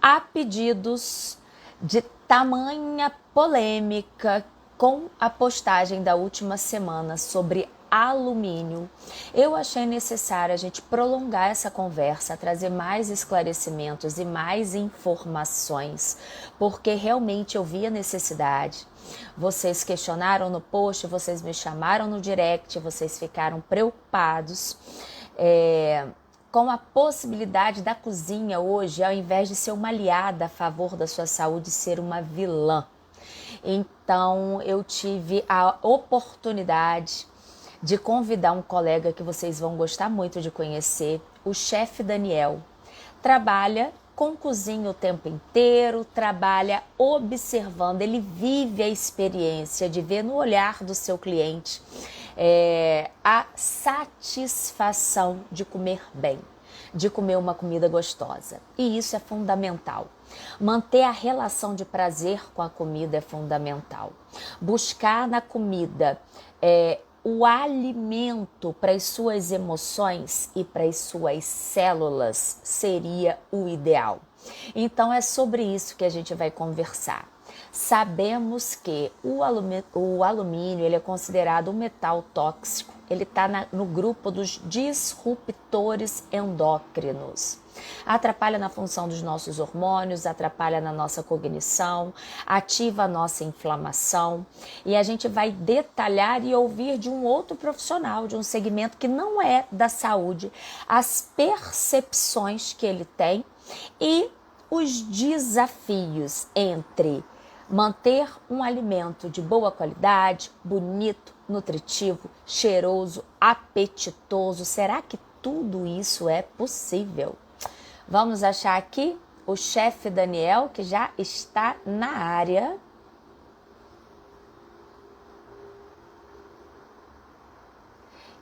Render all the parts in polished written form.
Há pedidos de tamanha polêmica com a postagem da última semana sobre alumínio. Eu achei necessário a gente prolongar essa conversa, trazer mais esclarecimentos e mais informações, porque realmente eu vi a necessidade. Vocês questionaram no post, vocês me chamaram no direct, vocês ficaram preocupados. Com a possibilidade da cozinha hoje, ao invés de ser uma aliada a favor da sua saúde, ser uma vilã. Então, eu tive a oportunidade de convidar um colega que vocês vão gostar muito de conhecer, o chefe Daniel. Trabalha com cozinha o tempo inteiro, trabalha observando, ele vive a experiência de ver no olhar do seu cliente a satisfação de comer bem, de comer uma comida gostosa. E isso é fundamental. Manter a relação de prazer com a comida é fundamental. Buscar na comida o alimento para as suas emoções e para as suas células seria o ideal. Então é sobre isso que a gente vai conversar. Sabemos que o alumínio ele é considerado um metal tóxico. Ele está no grupo dos disruptores endócrinos. Atrapalha na função dos nossos hormônios, atrapalha na nossa cognição, ativa a nossa inflamação. E a gente vai detalhar e ouvir de um outro profissional, de um segmento que não é da saúde, as percepções que ele tem e os desafios entre manter um alimento de boa qualidade, bonito, nutritivo, cheiroso, apetitoso. Será que tudo isso é possível? Vamos achar aqui o chefe Daniel, que já está na área.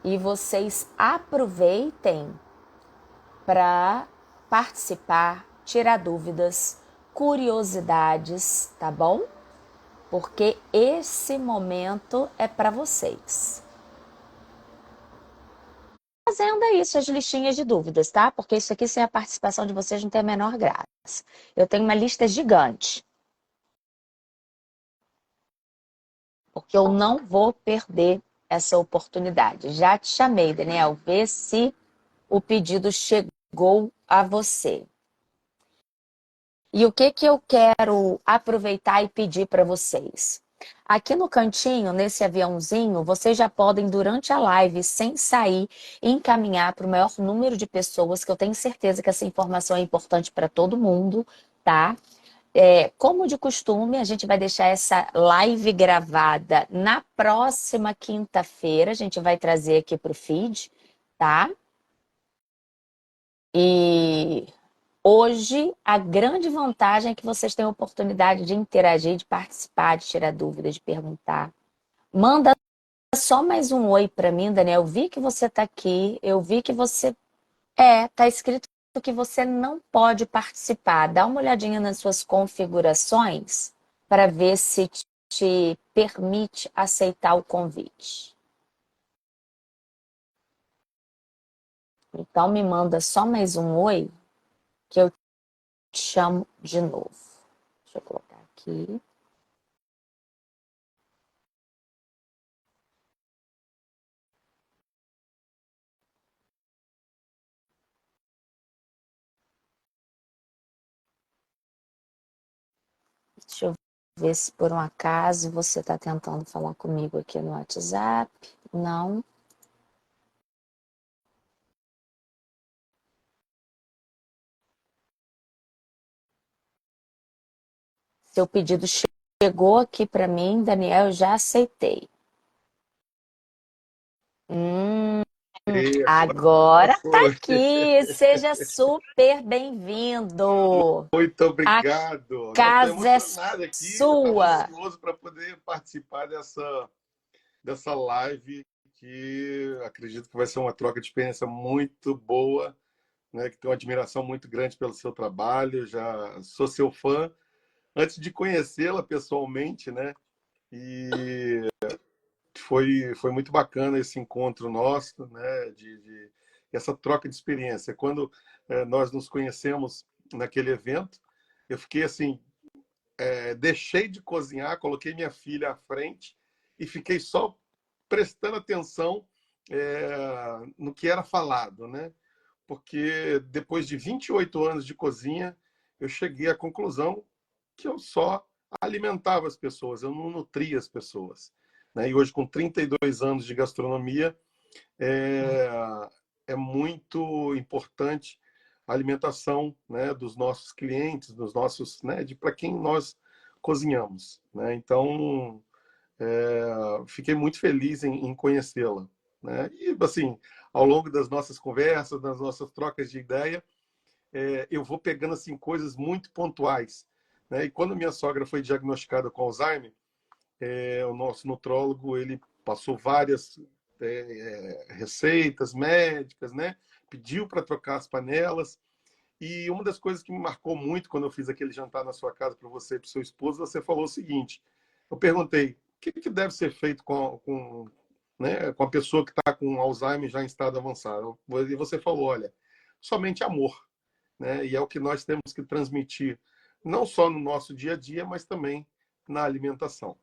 E vocês aproveitem para participar, tirar dúvidas, curiosidades, tá bom? Porque esse momento é para vocês. Fazendo isso, as listinhas de dúvidas, tá? Porque isso aqui sem a participação de vocês não tem a menor graça. Eu tenho uma lista gigante. Porque eu não vou perder essa oportunidade. Já te chamei, Daniel, vê se o pedido chegou a você. E o que eu quero aproveitar e pedir para vocês? Aqui no cantinho, nesse aviãozinho, vocês já podem, durante a live, sem sair, encaminhar para o maior número de pessoas, que eu tenho certeza que essa informação é importante para todo mundo, tá? Como de costume, a gente vai deixar essa live gravada na próxima quinta-feira. A gente vai trazer aqui para o feed, tá? E hoje, a grande vantagem é que vocês têm a oportunidade de interagir, de participar, de tirar dúvidas, de perguntar. Manda só mais um oi para mim, Daniel. Eu vi que você está aqui, eu vi que você... tá escrito que você não pode participar. Dá uma olhadinha nas suas configurações para ver se te permite aceitar o convite. Então, me manda só mais um oi que eu te chamo de novo. Deixa eu colocar aqui. Deixa eu ver se por um acaso você está tentando falar comigo aqui no WhatsApp. Não. Seu pedido chegou aqui para mim, Daniel, eu já aceitei. Hum, agora tá Foi. aqui. Seja super bem-vindo. Muito A obrigado. Não, estou casa é emocionado aqui. Eu estava sua. ansioso para poder participar dessa live, que acredito que vai ser uma troca de experiência muito boa, né? Que tenho uma admiração muito grande pelo seu trabalho. Já sou seu fã antes de conhecê-la pessoalmente, né? E foi muito bacana esse encontro nosso, né? Essa troca de experiência. Quando nós nos conhecemos naquele evento, Eu fiquei assim, deixei de cozinhar, coloquei minha filha à frente e fiquei só prestando atenção no que era falado, né? Porque depois de 28 anos de cozinha, eu cheguei à conclusão que eu só alimentava as pessoas, eu não nutria as pessoas. Né? E hoje, com 32 anos de gastronomia, é, é muito importante a alimentação, né, dos nossos clientes, dos nossos, né, de para quem nós cozinhamos. Né? Então, fiquei muito feliz em conhecê-la. Né? E, assim, ao longo das nossas conversas, das nossas trocas de ideia, eu vou pegando assim, coisas muito pontuais. Né? E quando minha sogra foi diagnosticada com Alzheimer, o nosso nutrólogo ele passou várias receitas médicas, né? Pediu para trocar as panelas. E uma das coisas que me marcou muito quando eu fiz aquele jantar na sua casa para você e para o seu esposo, você falou o seguinte: eu perguntei, o que deve ser feito né, com a pessoa que está com Alzheimer já em estado avançado? E você falou, olha, somente amor. Né? E é o que nós temos que transmitir, não só no nosso dia a dia, mas também na alimentação.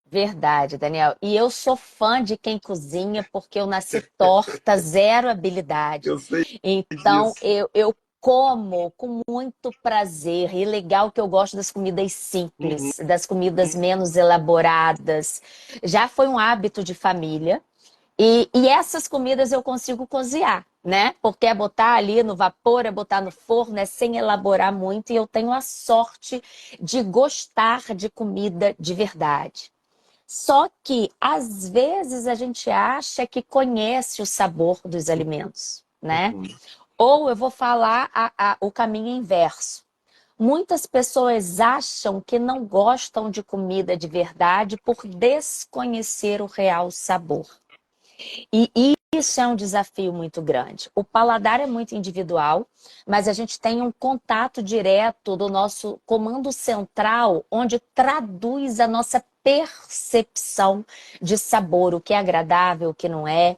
Verdade, Daniel. E eu sou fã de quem cozinha porque eu nasci torta, zero habilidade. Eu sei Então disso. eu como com muito prazer. E legal que eu gosto das comidas Uhum, simples, das comidas menos elaboradas. Já foi um hábito de família. E essas comidas eu consigo cozinhar, né? Porque é botar ali no vapor, é botar no forno, é sem elaborar muito. E eu tenho a sorte de gostar de comida de verdade. Só que, às vezes, a gente acha que conhece o sabor dos alimentos, né? uhum. Ou eu vou falar o caminho inverso. Muitas pessoas acham que não gostam de comida de verdade por desconhecer o real sabor. E isso é um desafio muito grande. O paladar é muito individual, mas a gente tem um contato direto do nosso comando central, onde traduz a nossa percepção de sabor, o que é agradável, o que não é.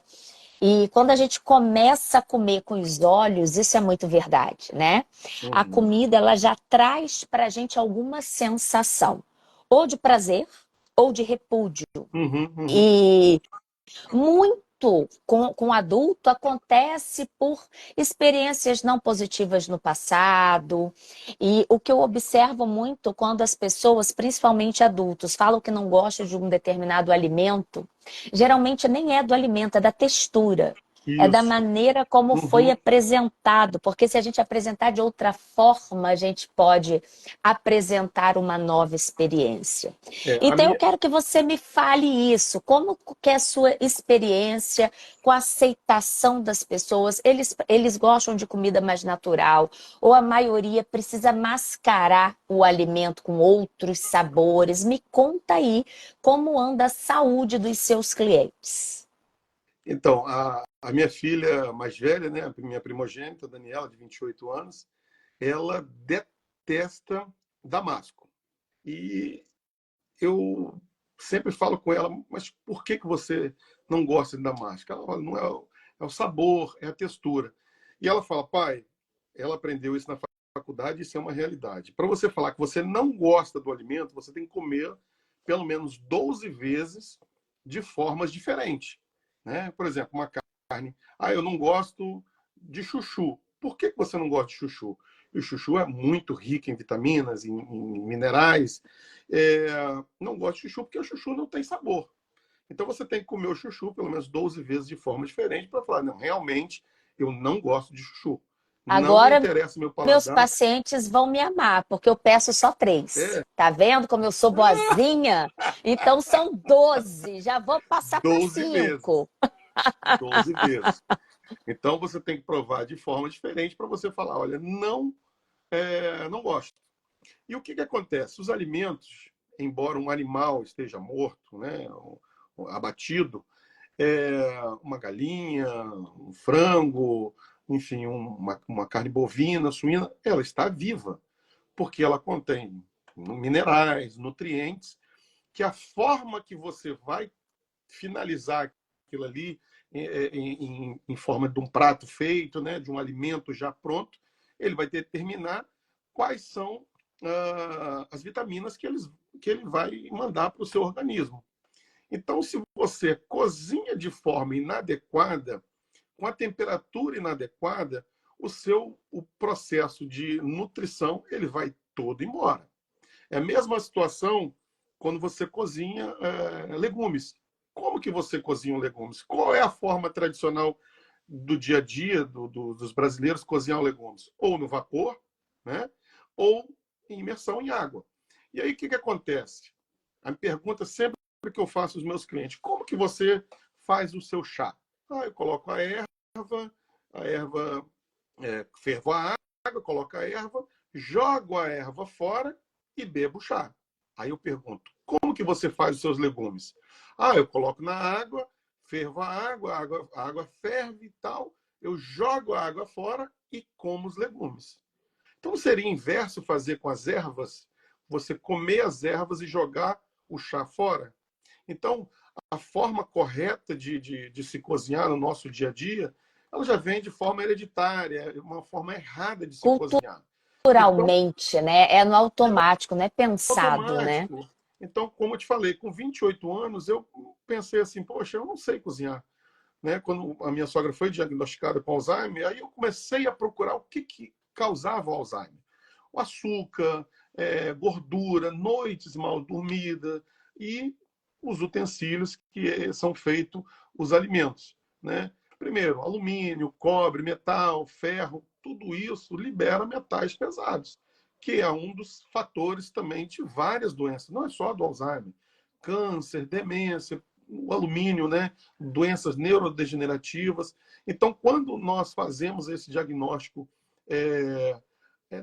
E quando a gente começa a comer com os olhos, isso é muito verdade, né? A Uhum, comida, ela já traz para a gente alguma sensação, ou de prazer, ou de repúdio. uhum, uhum. E muito com adulto acontece por experiências não positivas no passado. E o que eu observo muito quando as pessoas, principalmente adultos, falam que não gostam de um determinado alimento, geralmente nem é do alimento, é da textura. É da Isso. maneira como foi Uhum. apresentado, porque se a gente apresentar de outra forma, a gente pode apresentar uma nova experiência. A Então, eu minha, quero que você me fale isso. Como que é a sua experiência com a aceitação das pessoas? Eles gostam de comida mais natural, ou a maioria precisa mascarar o alimento com outros sabores? Me conta aí como anda a saúde dos seus clientes. então, a minha filha mais velha, né, a minha primogênita, Daniela, de 28 anos, ela detesta damasco. E eu sempre falo com ela, mas por que você não gosta de damasco? Ela fala, não é o sabor, é a textura. E ela fala, pai, ela aprendeu isso na faculdade, isso é uma realidade. Para você falar que você não gosta do alimento, você tem que comer pelo menos 12 vezes de formas diferentes. Né? Por exemplo, uma carne. Ah, eu não gosto de chuchu. Por que você não gosta de chuchu? E o chuchu é muito rico em vitaminas, em minerais. Não gosto de chuchu porque o chuchu não tem sabor. Então você tem que comer o chuchu pelo menos 12 vezes de forma diferente para falar, não, realmente eu não gosto de chuchu. Não me Agora, interessa meu meus paladar. pacientes vão me amar, porque eu peço só 3. É Tá vendo como eu sou boazinha? Então são 12. Já vou passar para 12 vezes. 5. 12 vezes. Então você tem que provar de forma diferente para você falar, olha, não gosto. E o que, que acontece? Os alimentos, embora um animal esteja morto, né, abatido, uma galinha, um frango, enfim, uma carne bovina, suína, ela está viva, porque ela contém minerais, nutrientes, que a forma que você vai finalizar aquilo ali em forma de um prato feito, né, de um alimento já pronto, ele vai determinar quais são as vitaminas que ele vai mandar para o seu organismo. Então, se você cozinha de forma inadequada, com a temperatura inadequada, o processo de nutrição ele vai todo embora. É a mesma situação quando você cozinha legumes. Como que você cozinha legumes? Qual é a forma tradicional do dia a dia dos brasileiros cozinhar legumes? Ou no vapor, né? Ou em imersão em água. E aí o que acontece? A pergunta sempre que eu faço aos meus clientes: como que você faz o seu chá? Eu coloco a erva, fervo a água, coloco a erva, jogo a erva fora e bebo o chá. Aí eu pergunto: como que você faz os seus legumes? Eu coloco na água, fervo a água ferve e tal, eu jogo a água fora e como os legumes. Então seria inverso fazer com as ervas, você comer as ervas e jogar o chá fora? Então, a forma correta de se cozinhar no nosso dia a dia, ela já vem de forma hereditária, uma forma errada de se cozinhar. Então, Culturalmente, né? É no automático, não é pensado, né? automático. Então, como eu te falei, com 28 anos, eu pensei assim, poxa, eu não sei cozinhar. Né? Quando a minha sogra foi diagnosticada com Alzheimer, aí eu comecei a procurar o que causava o Alzheimer. O açúcar, gordura, noites mal dormidas e os utensílios que são feitos os alimentos. Né? Primeiro, alumínio, cobre, metal, ferro, tudo isso libera metais pesados, que é um dos fatores também de várias doenças, não é só do Alzheimer, câncer, demência, o alumínio, né? Doenças neurodegenerativas. Então, quando nós fazemos esse diagnóstico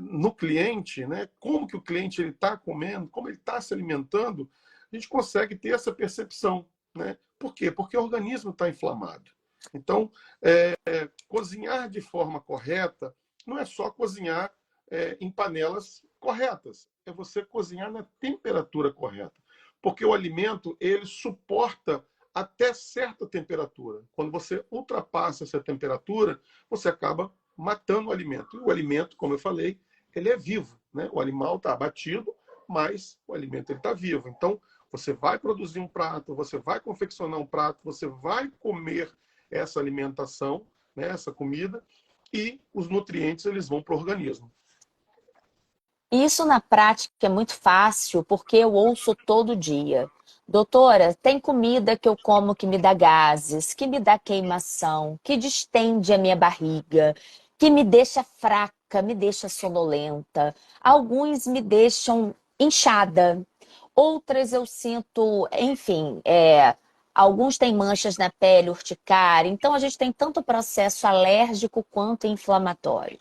no cliente, né? Como que o cliente está comendo, como ele está se alimentando, a gente consegue ter essa percepção. Né? Por quê? Porque o organismo está inflamado. Então, cozinhar de forma correta não é só cozinhar em panelas corretas, é você cozinhar na temperatura correta. Porque o alimento ele suporta até certa temperatura. Quando você ultrapassa essa temperatura, você acaba matando o alimento. E o alimento, como eu falei, ele é vivo. Né? O animal está abatido, mas o alimento está vivo. Então, você vai produzir um prato, você vai confeccionar um prato, você vai comer essa alimentação, né, essa comida, e os nutrientes eles vão para o organismo. Isso na prática é muito fácil, porque eu ouço todo dia. Doutora, tem comida que eu como que me dá gases, que me dá queimação, que distende a minha barriga, que me deixa fraca, me deixa sonolenta. Alguns me deixam inchada, outras eu sinto, enfim, alguns têm manchas na pele, urticária. Então a gente tem tanto processo alérgico quanto inflamatório.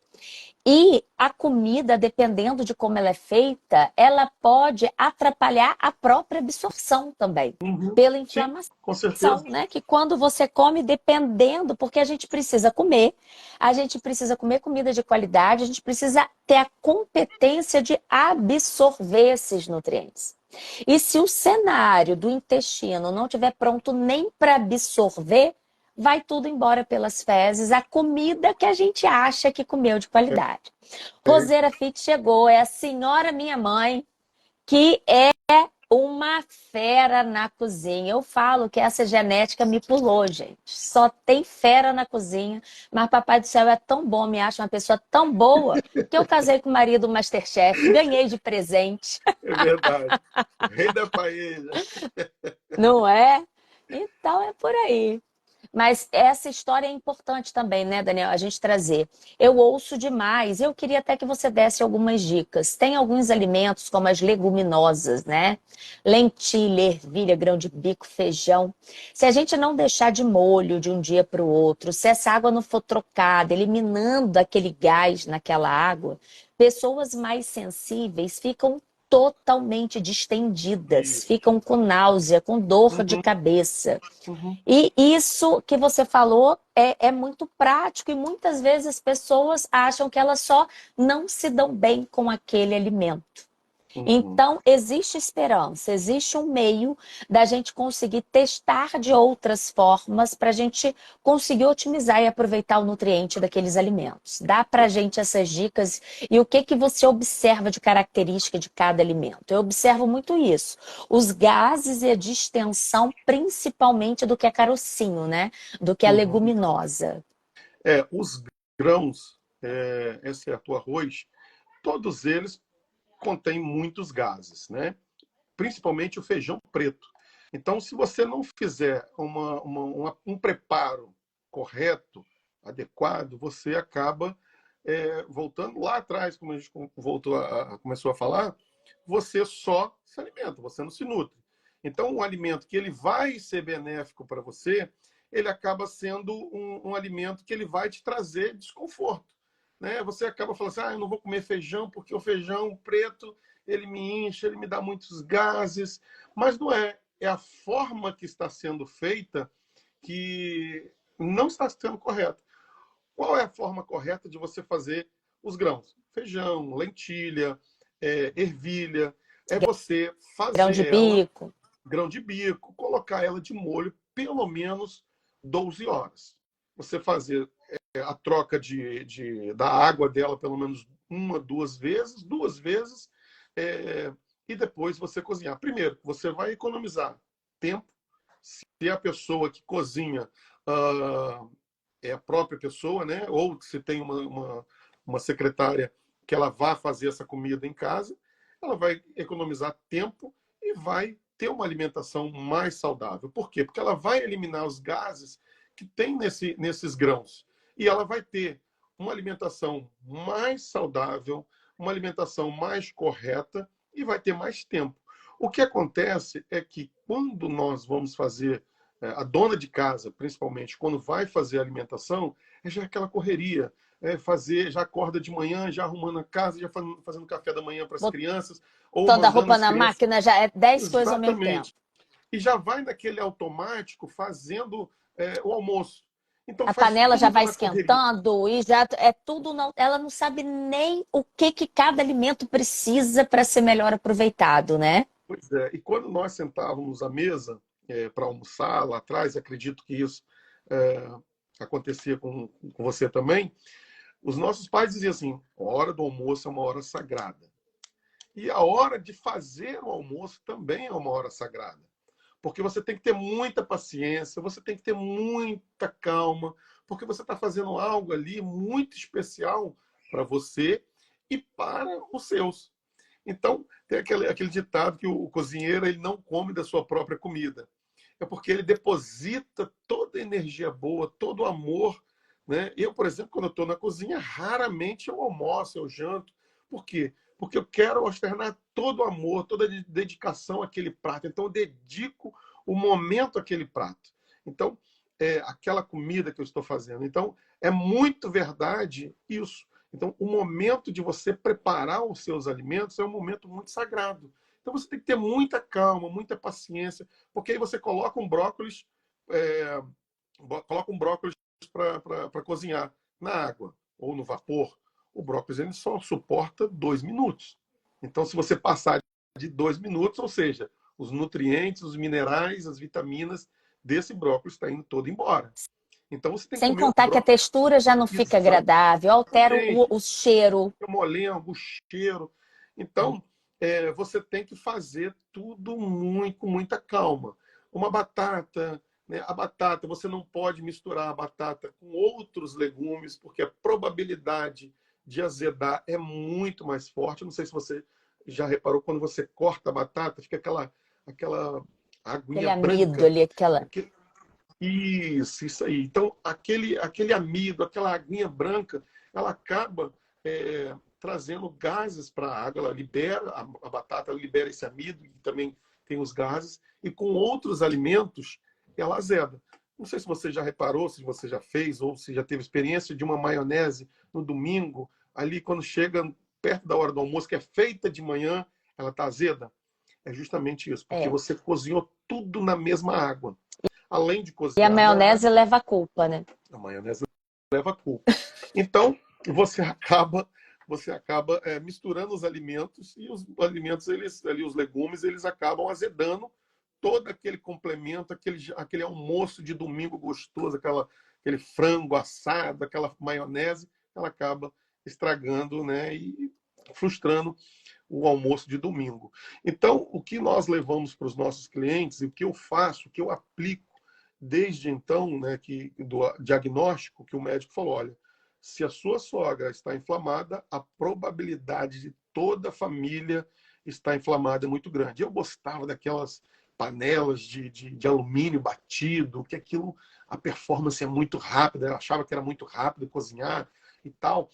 E a comida, dependendo de como ela é feita, ela pode atrapalhar a própria absorção também, pela Sim, inflamação, com certeza. né? Que quando você come, dependendo, porque a gente precisa comer comida de qualidade, a gente precisa ter a competência de absorver esses nutrientes. E se o cenário do intestino não estiver pronto nem para absorver, vai tudo embora pelas fezes, a comida que a gente acha que comeu de qualidade. Roseira Fit chegou, é a senhora minha mãe, que é uma fera na cozinha. Eu falo que essa genética me pulou, gente. Só tem fera na cozinha, mas Papai do Céu é tão bom, me acha uma pessoa tão boa, que eu casei com o marido Masterchef, ganhei de presente. É verdade. O rei da paella. Não é? Então é por aí. Mas essa história é importante também, né, Daniel? A gente trazer. Eu ouço demais. Eu queria até que você desse algumas dicas. Tem alguns alimentos, como as leguminosas, né? Lentilha, ervilha, grão de bico, feijão. Se a gente não deixar de molho de um dia para o outro, se essa água não for trocada, eliminando aquele gás naquela água, pessoas mais sensíveis ficam totalmente distendidas, Isso. ficam com náusea, com dor de Uhum, cabeça. uhum. E isso que você falou é muito prático e muitas vezes as pessoas acham que elas só não se dão bem com aquele alimento. Uhum. Então, existe esperança, existe um meio da gente conseguir testar de outras formas para a gente conseguir otimizar e aproveitar o nutriente daqueles alimentos. Dá para a gente essas dicas e o que que você observa de característica de cada alimento? Eu observo muito isso. Os gases e a distensão, principalmente do que é carocinho, né? Do que é Uhum. leguminosa. Os grãos, exceto o arroz, todos eles contêm muitos gases, né? Principalmente o feijão preto. Então, se você não fizer um preparo correto, adequado, você acaba voltando lá atrás, como a gente começou a falar, você só se alimenta, você não se nutre. Então, um alimento que ele vai ser benéfico para você, ele acaba sendo um alimento que ele vai te trazer desconforto. Né? Você acaba falando assim, eu não vou comer feijão porque o feijão preto ele me incha, ele me dá muitos gases, mas não é. É a forma que está sendo feita que não está sendo correta. Qual é a forma correta de você fazer os grãos? Feijão, lentilha, ervilha. É você Grão de fazer ela, bico. grão de bico, colocar ela de molho pelo menos 12 horas. Você fazer a troca da água dela pelo menos uma, duas vezes, é, e depois você cozinhar. Primeiro, você vai economizar tempo. Se a pessoa que cozinha é a própria pessoa, né? Ou se tem uma secretária que ela vá fazer essa comida em casa, ela vai economizar tempo e vai ter uma alimentação mais saudável. Por quê? Porque ela vai eliminar os gases que tem nesses grãos. E ela vai ter uma alimentação mais saudável, uma alimentação mais correta e vai ter mais tempo. O que acontece é que quando nós vamos fazer, a dona de casa, principalmente, quando vai fazer a alimentação, já é aquela correria. Já acorda de manhã, já arrumando a casa, já fazendo café da manhã para as crianças, ou Botando a mandando roupa as na crianças. máquina já é 10 coisas ao mesmo tempo. Exatamente. E já vai naquele automático fazendo o almoço. Então A faz panela já tudo vai na correria. esquentando e já é tudo. Não, ela não sabe nem o que, que cada alimento precisa para ser melhor aproveitado, né? Pois é. E quando nós sentávamos à mesa para almoçar lá atrás, acredito que isso é, acontecia com você também, os nossos pais diziam assim: a hora do almoço é uma hora sagrada. E a hora de fazer o almoço também é uma hora sagrada. Porque você tem que ter muita paciência, você tem que ter muita calma, porque você está fazendo algo ali muito especial para você e para os seus. Então, tem aquele ditado que o cozinheiro ele não come da sua própria comida. É porque ele deposita toda a energia boa, todo o amor. Né? Eu, por exemplo, quando eu estou na cozinha, raramente eu almoço, eu janto. Por quê? Porque eu quero externar todo o amor, toda a dedicação àquele prato. Então, eu dedico o momento àquele prato. Então, aquela comida que eu estou fazendo. Então, é muito verdade isso. Então, o momento de você preparar os seus alimentos é um momento muito sagrado. Então, você tem que ter muita calma, muita paciência, porque aí você é, coloca um brócolis para cozinhar na água ou no vapor. O brócolis ele só suporta 2 minutos. Então, se você passar de 2 minutos, ou seja, os nutrientes, os minerais, as vitaminas desse brócolis está indo todo embora. Então, você tem que Sem comer o contar que a brócolis textura já não fica agradável, altera exatamente, o cheiro. o molengo, o cheiro. Então, você tem que fazer tudo com muita calma. Uma batata, né? A batata, você não pode misturar a batata com outros legumes, porque a probabilidade de azedar é muito mais forte. Não sei se você já reparou, quando você corta a batata, fica aquela Aquele aguinha amido branca. ali, aquela. Isso aí. Então, aquele amido, aquela aguinha branca, ela acaba trazendo gases para a água, ela libera, a batata libera esse amido, e também tem os gases, e com outros alimentos, ela azeda. Não sei se você já reparou, se você já fez, ou se já teve experiência de uma maionese no domingo, ali quando chega perto da hora do almoço, que é feita de manhã, ela está azeda. É justamente isso, porque É. você cozinhou tudo na mesma água. Além de E a cozinhar na maionese água, leva a culpa, né? a maionese leva a culpa. Então, você acaba você acaba misturando os alimentos e os alimentos, os legumes, eles acabam azedando todo aquele complemento, aquele almoço de domingo gostoso, aquele frango assado, aquela maionese, ela acaba estragando, né, e frustrando o almoço de domingo. Então, o que nós levamos para os nossos clientes, e o que eu faço, o que eu aplico desde então, né, do diagnóstico, que o médico falou, olha, se a sua sogra está inflamada, a probabilidade de toda a família estar inflamada é muito grande. Eu gostava daquelas panelas de alumínio batido, que aquilo, a performance é muito rápida, eu achava que era muito rápido cozinhar e tal.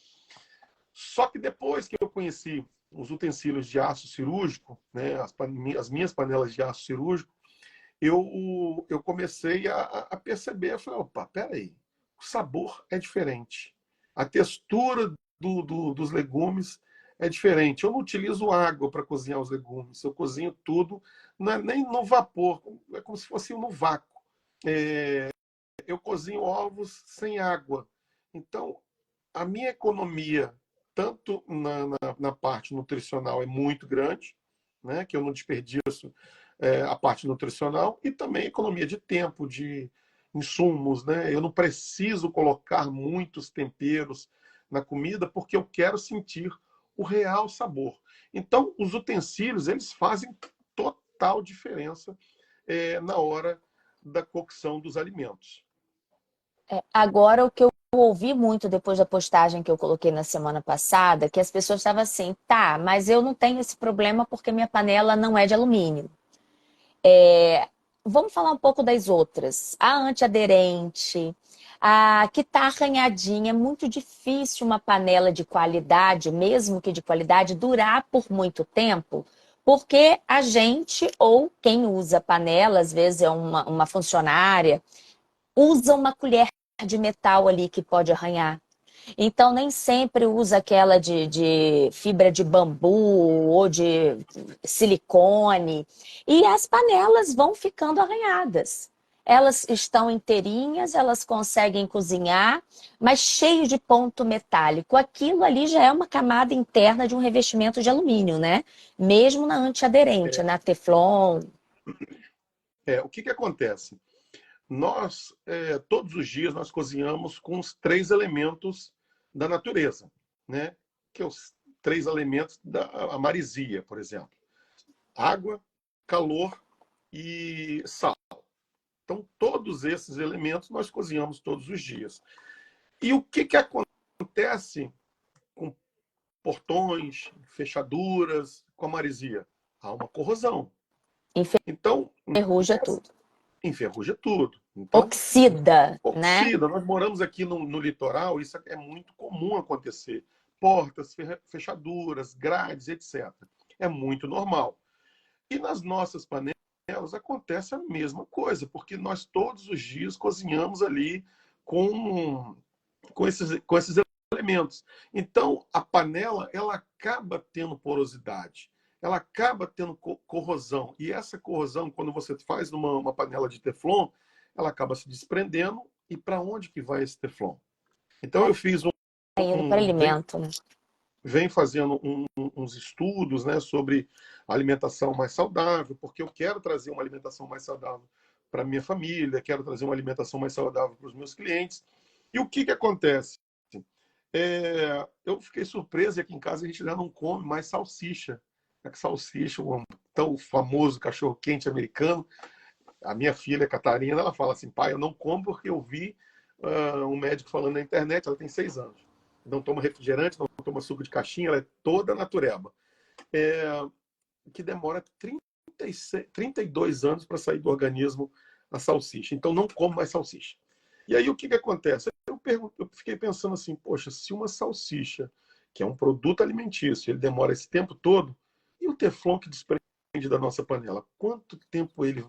Só que depois que eu conheci os utensílios de aço cirúrgico, né, as minhas panelas de aço cirúrgico, eu comecei a perceber, eu falei, opa, peraí, o sabor é diferente. A textura dos legumes é diferente. Eu não utilizo água para cozinhar os legumes, eu cozinho tudo, não é nem no vapor, é como se fosse no vácuo. Eu cozinho ovos sem água. Então, a minha economia, tanto na parte nutricional, é muito grande, né? Que eu não desperdiço a parte nutricional, e também economia de tempo, de insumos, né? Eu não preciso colocar muitos temperos na comida porque eu quero sentir o real sabor. Então, os utensílios, eles fazem total diferença na hora da cocção dos alimentos. Agora, o que eu ouvi muito depois da postagem que eu coloquei na semana passada, que as pessoas estavam assim, tá, mas eu não tenho esse problema porque minha panela não é de alumínio. Vamos falar um pouco das outras. A antiaderente, a que está arranhadinha. É muito difícil uma panela de qualidade, mesmo que de qualidade, durar por muito tempo, porque a gente ou quem usa panela, às vezes é uma funcionária, usa uma colher de metal ali que pode arranhar. Então, nem sempre usa aquela de fibra de bambu ou de silicone. E as panelas vão ficando arranhadas. Elas estão inteirinhas, elas conseguem cozinhar, mas cheio de ponto metálico. Aquilo ali já é uma camada interna de um revestimento de alumínio, né? Mesmo na antiaderente, na Teflon. O que acontece? Nós, todos os dias, nós cozinhamos com os três elementos da natureza, né? Que é os três elementos da marisia, por exemplo. Água, calor e sal. Então, todos esses elementos nós cozinhamos todos os dias. E o que acontece com portões, fechaduras, com a marisia? Há uma corrosão. Então, Enferruja tudo. enferruja tudo. Então, Oxida, né? oxida. Nós moramos aqui no litoral, isso é muito comum acontecer. Portas, fechaduras, grades, etc. É muito normal. E nas nossas panelas acontece a mesma coisa, porque nós todos os dias cozinhamos ali com esses elementos. Então, a panela, ela acaba tendo porosidade, ela acaba tendo corrosão. E essa corrosão, quando você faz numa panela de Teflon, ela acaba se desprendendo. E para onde que vai esse Teflon? Então, eu fiz Indo para alimento, né? vem fazendo uns estudos, né, sobre alimentação mais saudável, porque eu quero trazer uma alimentação mais saudável para minha família, quero trazer uma alimentação mais saudável para os meus clientes. E o que acontece? Eu fiquei surpreso e aqui em casa a gente já não come mais salsicha. A salsicha, o tão famoso cachorro-quente americano. A minha filha, Catarina, ela fala assim, pai, eu não como porque eu vi um médico falando na internet, ela tem 6 anos. Não toma refrigerante, não toma suco de caixinha, ela é toda natureba. Que demora 32 anos para sair do organismo a salsicha. Então, não como mais salsicha. E aí, o que acontece? Eu fiquei pensando assim, poxa, se uma salsicha, que é um produto alimentício, ele demora esse tempo todo, e o Teflon que desprende da nossa panela, quanto tempo ele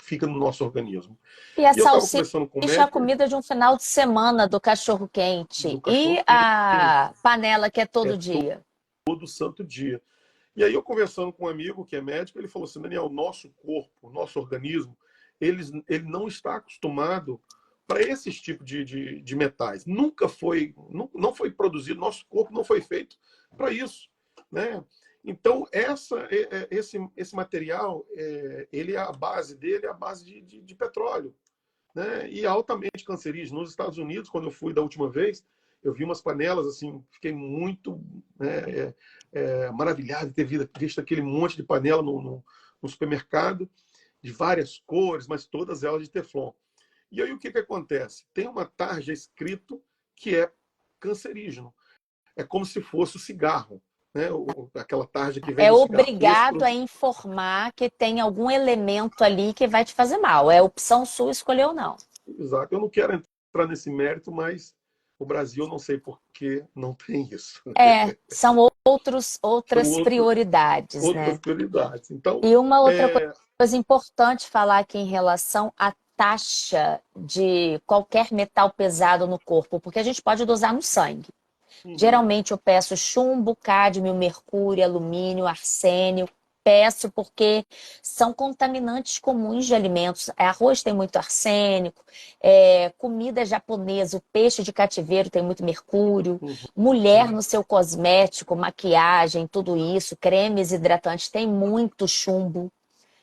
fica no nosso organismo? E a E eu estava salsicha conversando com o é a médico comida de um final de semana do cachorro-quente. do E cachorro a quente, panela que é é todo dia. todo santo dia. E aí eu conversando com um amigo que é médico, ele falou assim, Daniel, o nosso corpo, o nosso organismo, ele não está acostumado para esses tipos de metais. Nunca foi, não foi produzido, nosso corpo não foi feito para isso, né? Então, esse material, ele a base dele é a base de petróleo, né? E altamente cancerígeno. Nos Estados Unidos, quando eu fui da última vez, eu vi umas panelas, assim, fiquei muito, né, maravilhado de ter visto aquele monte de panela no supermercado, de várias cores, mas todas elas de Teflon. E aí o que acontece? Tem uma tarja escrito que é cancerígeno. É como se fosse o cigarro, né? Aquela tarja que vem É no cigarro. obrigado a informar que tem algum elemento ali que vai te fazer mal. É opção sua escolher ou não. Exato. Eu não quero entrar nesse mérito, mas o Brasil, não sei por que não tem isso. São São outras prioridades, outras né? prioridades. Então, E uma outra coisa importante falar aqui em relação à taxa de qualquer metal pesado no corpo, porque a gente pode dosar no sangue. uhum, Geralmente eu peço chumbo, cádmio, mercúrio, alumínio, arsênio. Peço porque são contaminantes comuns de alimentos. Arroz tem muito arsênico, comida japonesa, o peixe de cativeiro tem muito mercúrio, uhum, mulher no seu cosmético, maquiagem, tudo isso, cremes hidratantes tem muito chumbo,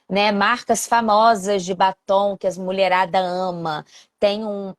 né? Marcas famosas de batom que as mulherada ama. Tem o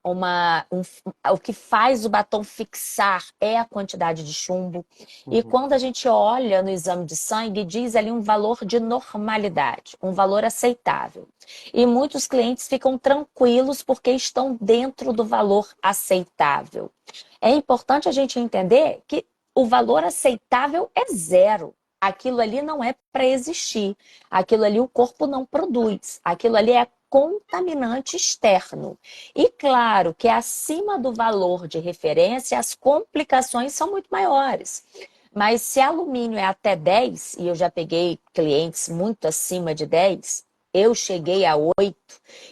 que faz o batom fixar é a quantidade de chumbo. E uhum, quando a gente olha no exame de sangue, diz ali um valor de normalidade, um valor aceitável. E muitos clientes ficam tranquilos porque estão dentro do valor aceitável. É importante a gente entender que o valor aceitável é zero. Aquilo ali não é para existir. Aquilo ali o corpo não produz. Aquilo ali é contaminante externo. E claro que acima do valor de referência, as complicações são muito maiores. Mas se alumínio é até 10, e eu já peguei clientes muito acima de 10, eu cheguei a 8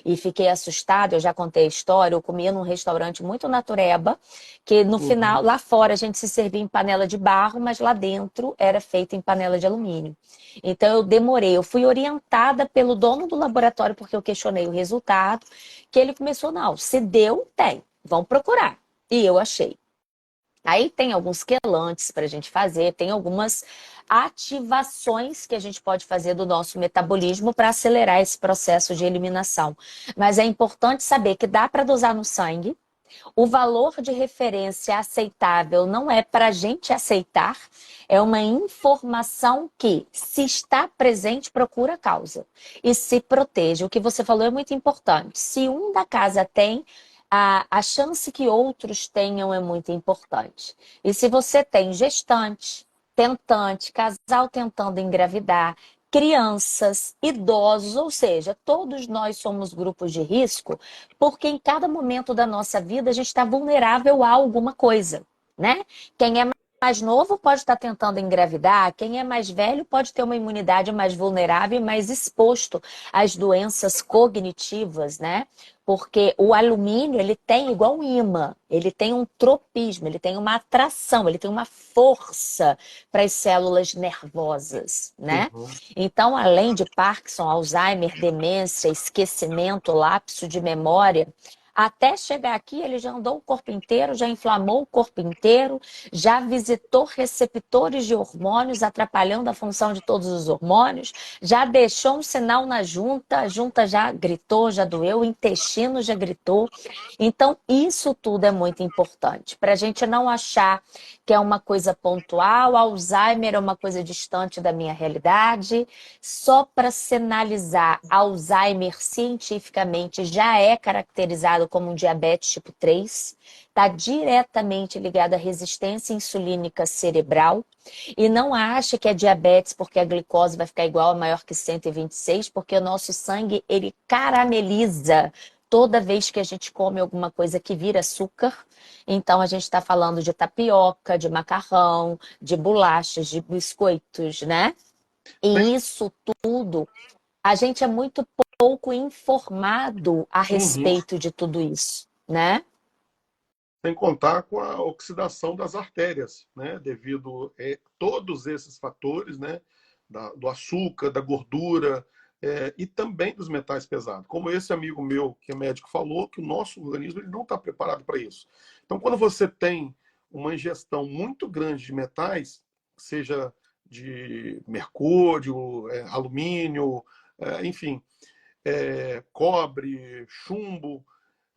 e fiquei assustada, eu já contei a história, eu comia num restaurante muito natureba, que no final, uhum. lá fora a gente se servia em panela de barro, mas lá dentro era feito em panela de alumínio. Então eu demorei, eu fui orientada pelo dono do laboratório, porque eu questionei o resultado, que ele começou, não, se deu, tem, vão procurar. E eu achei. Aí tem alguns quelantes para a gente fazer, tem algumas ativações que a gente pode fazer do nosso metabolismo para acelerar esse processo de eliminação. Mas é importante saber que dá para dosar no sangue. O valor de referência aceitável não é para a gente aceitar, é uma informação que, se está presente, procura a causa e se proteja. O que você falou é muito importante. Se um da casa tem, a chance que outros tenham é muito importante. E se você tem gestante, tentante, casal tentando engravidar, crianças, idosos, ou seja, todos nós somos grupos de risco, porque em cada momento da nossa vida a gente está vulnerável a alguma coisa, né? Quem é mais novo pode estar tentando engravidar, quem é mais velho pode ter uma imunidade mais vulnerável e mais exposto às doenças cognitivas, né? Porque o alumínio, ele tem igual um imã, ele tem um tropismo, ele tem uma atração, ele tem uma força para as células nervosas, né? Uhum. Então, além de Parkinson, Alzheimer, demência, esquecimento, lapso de memória, até chegar aqui, ele já andou o corpo inteiro, já inflamou o corpo inteiro, já visitou receptores de hormônios, atrapalhando a função de todos os hormônios, já deixou um sinal na junta, a junta já gritou, já doeu, o intestino já gritou. Então, isso tudo é muito importante, para a gente não achar que é uma coisa pontual, Alzheimer é uma coisa distante da minha realidade. Só para sinalizar, Alzheimer cientificamente já é caracterizado como um diabetes tipo 3, está diretamente ligado à resistência insulínica cerebral. E não acha que é diabetes porque a glicose vai ficar igual a maior que 126, porque o nosso sangue ele carameliza toda vez que a gente come alguma coisa que vira açúcar. Então a gente está falando de tapioca, de macarrão, de bolachas, de biscoitos, né? Sem, E isso tudo, a gente é muito pouco informado a uhum. respeito de tudo isso, né? Sem contar com a oxidação das artérias, né? Devido a todos esses fatores, né? Do açúcar, da gordura, e também dos metais pesados. Como esse amigo meu, que é médico, falou, que o nosso organismo ele não está preparado para isso. Então, quando você tem uma ingestão muito grande de metais, seja de mercúrio, alumínio, enfim, cobre, chumbo,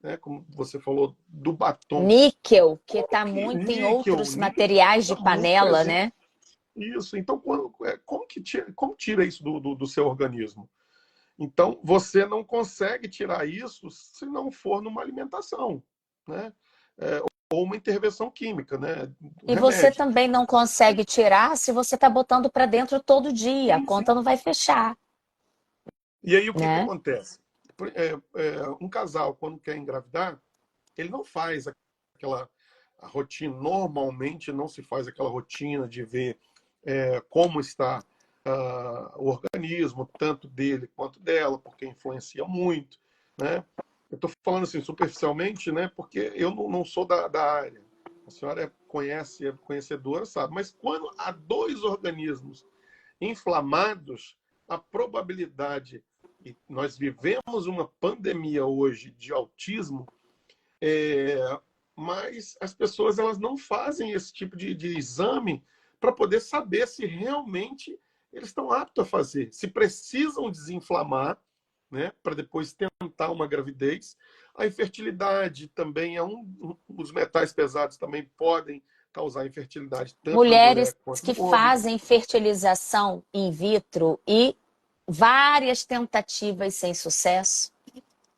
né, como você falou, do batom. Níquel, que está muito em Níquel, outros níquel materiais de está muito panela, presente. né? Isso. Então, como tira isso do seu organismo? Então, você não consegue tirar isso se não for numa alimentação, né? Ou uma intervenção química, né? Um E você remédio. também não consegue tirar se você está botando para dentro todo dia. A Sim, sim. conta não vai fechar, E aí, o que né? acontece? Um casal, quando quer engravidar, ele não faz aquela a rotina. Normalmente, não se faz aquela rotina de ver como está o organismo, tanto dele quanto dela, porque influencia muito, né? Eu estou falando assim superficialmente, né? Porque eu não sou da área. A senhora conhece, é conhecedora, sabe? Mas quando há dois organismos inflamados, a probabilidade, e nós vivemos uma pandemia hoje de autismo, mas as pessoas elas não fazem esse tipo de exame para poder saber se realmente eles estão aptos a fazer, se precisam desinflamar, né, para depois tentar uma gravidez. A infertilidade também os metais pesados também podem causar infertilidade tanto na mulher Mulheres quanto que no homem. fazem fertilização in vitro e várias tentativas sem sucesso,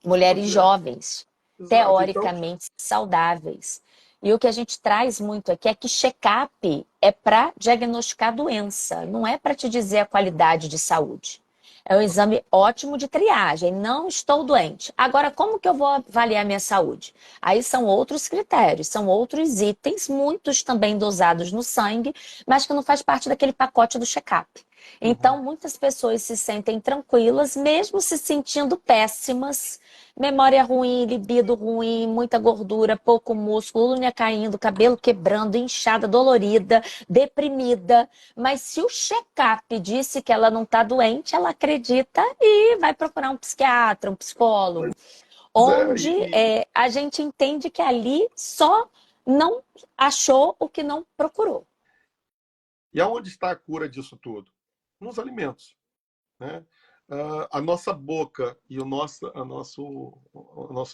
mulheres Pois é, jovens, exato. Então, teoricamente saudáveis. E o que a gente traz muito aqui é que check-up é para diagnosticar doença, não é para te dizer a qualidade de saúde. É um exame ótimo de triagem. Não estou doente. Agora, como que eu vou avaliar minha saúde? Aí são outros critérios, são outros itens, muitos também dosados no sangue, mas que não faz parte daquele pacote do check-up. uhum. Então, muitas pessoas se sentem tranquilas, mesmo se sentindo péssimas. Memória ruim, libido ruim, muita gordura, pouco músculo, unha caindo, cabelo quebrando, inchada, dolorida, deprimida. Mas se o check-up disse que ela não está doente, ela acredita e vai procurar um psiquiatra, um psicólogo, Pois é, onde a gente entende que ali só não achou o que não procurou. e aonde está a cura disso tudo? Nos alimentos, né? A nossa boca e o nosso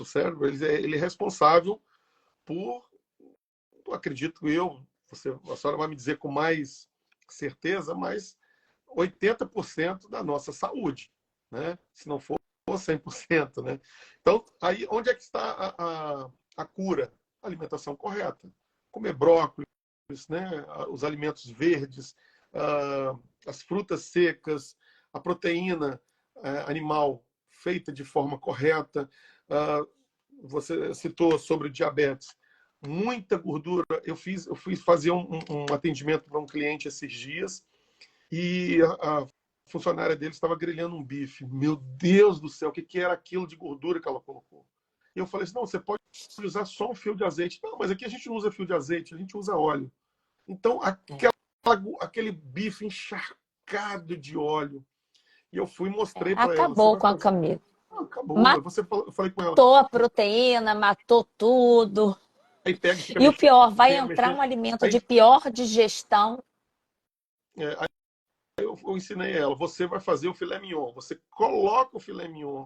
cérebro, ele é responsável por, acredito eu, a senhora vai me dizer com mais certeza, mas 80% da nossa saúde, né? Se não for 100%, né? Então, aí onde é que está a cura? A alimentação correta. Comer brócolis, né? Os alimentos verdes, as frutas secas, a proteína animal feita de forma correta. Você citou sobre diabetes. Muita gordura. Eu fui fazer um atendimento para um cliente esses dias e a funcionária dele estava grelhando um bife. Meu Deus do céu, o que era aquilo de gordura que ela colocou? E eu falei assim, não, você pode usar só um fio de azeite. Não, mas aqui a gente não usa fio de azeite, a gente usa óleo. Então, aquele bife encharcado de óleo. E eu fui e mostrei para ela, você Acabou vai com a fazer. comida. Ah, acabou. Eu falei com ela, Matou a proteína, matou tudo. aí pega e fica E o pior, vai mexendo, entrar mexendo. um alimento Aí, de pior digestão. aí eu ensinei ela, você vai fazer o filé mignon. Você coloca o filé mignon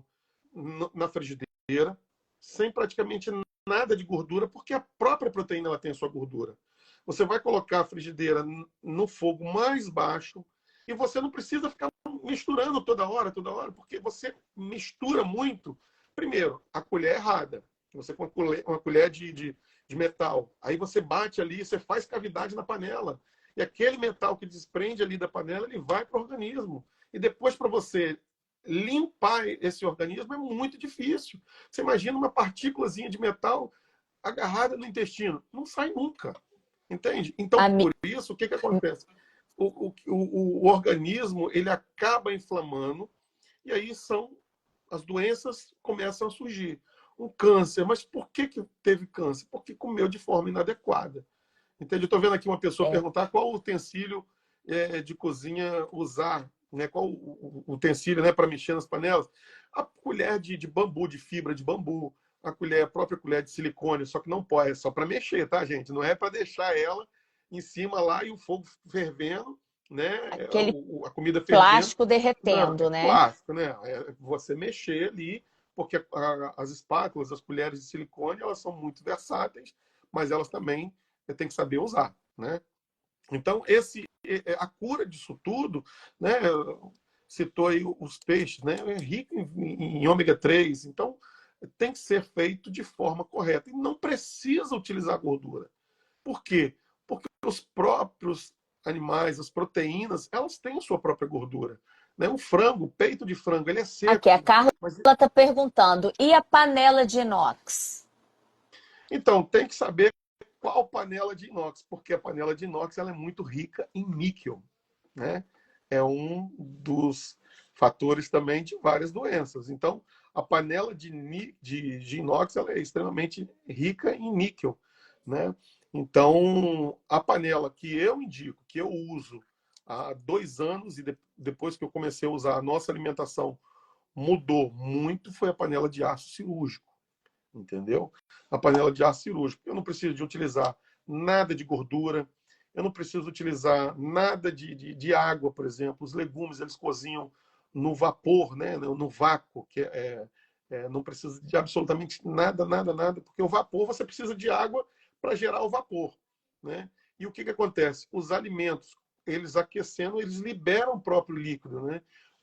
na frigideira, sem praticamente nada de gordura, porque a própria proteína ela tem a sua gordura. Você vai colocar a frigideira no fogo mais baixo e você não precisa ficar misturando toda hora, porque você mistura muito. Primeiro, a colher errada. Você com uma colher de metal. Aí você bate ali, você faz cavidade na panela. E aquele metal que desprende ali da panela, ele vai para o organismo. E depois, para você limpar esse organismo, é muito difícil. Você imagina uma partículazinha de metal agarrada no intestino. Não sai nunca. Entende? Então, A, por isso, o que acontece? O organismo ele acaba inflamando e aí as doenças começam a surgir. Um câncer, mas por que teve câncer? Porque comeu de forma inadequada. Entende? Eu estou vendo aqui uma pessoa perguntar qual utensílio de cozinha usar né? Qual o utensílio, né, para mexer nas panelas? A colher de bambu, de fibra de bambu, a colher, a própria colher de silicone, só que não pode, é só para mexer, tá, gente? Não é para deixar ela em cima lá e o fogo fervendo, né? Aquele A comida fervendo. plástico Não, é derretendo, né? plástico, né? É você mexer ali, porque as espátulas, as colheres de silicone, elas são muito versáteis, mas elas também têm que saber usar, né? Então, a cura disso tudo, né? Citou aí os peixes, né? É rico em ômega 3, então tem que ser feito de forma correta. E não precisa utilizar gordura. Por quê? Porque os próprios animais, as proteínas, elas têm a sua própria gordura. Né? O frango, o peito de frango, ele é Aqui, a seco. Carla Mas... está perguntando, e a panela de inox? Então, tem que saber qual panela de inox, porque a panela de inox ela é muito rica em níquel. Né? É um dos fatores também de várias doenças. Então, a panela de inox ela é extremamente rica em níquel. Né? Então, a panela que eu indico, que eu uso há 2 anos, e depois que eu comecei a usar, a nossa alimentação mudou muito, foi a panela de aço cirúrgico. Entendeu? A panela de aço cirúrgico. Eu não preciso de utilizar nada de gordura, eu não preciso utilizar nada de água, por exemplo. Os legumes, eles cozinham no vapor, né? No vácuo, não precisa de absolutamente nada, nada, nada, porque o vapor, você precisa de água para gerar o vapor. Né? E o que, que acontece? Os alimentos, eles aquecendo, eles liberam o próprio líquido. Né?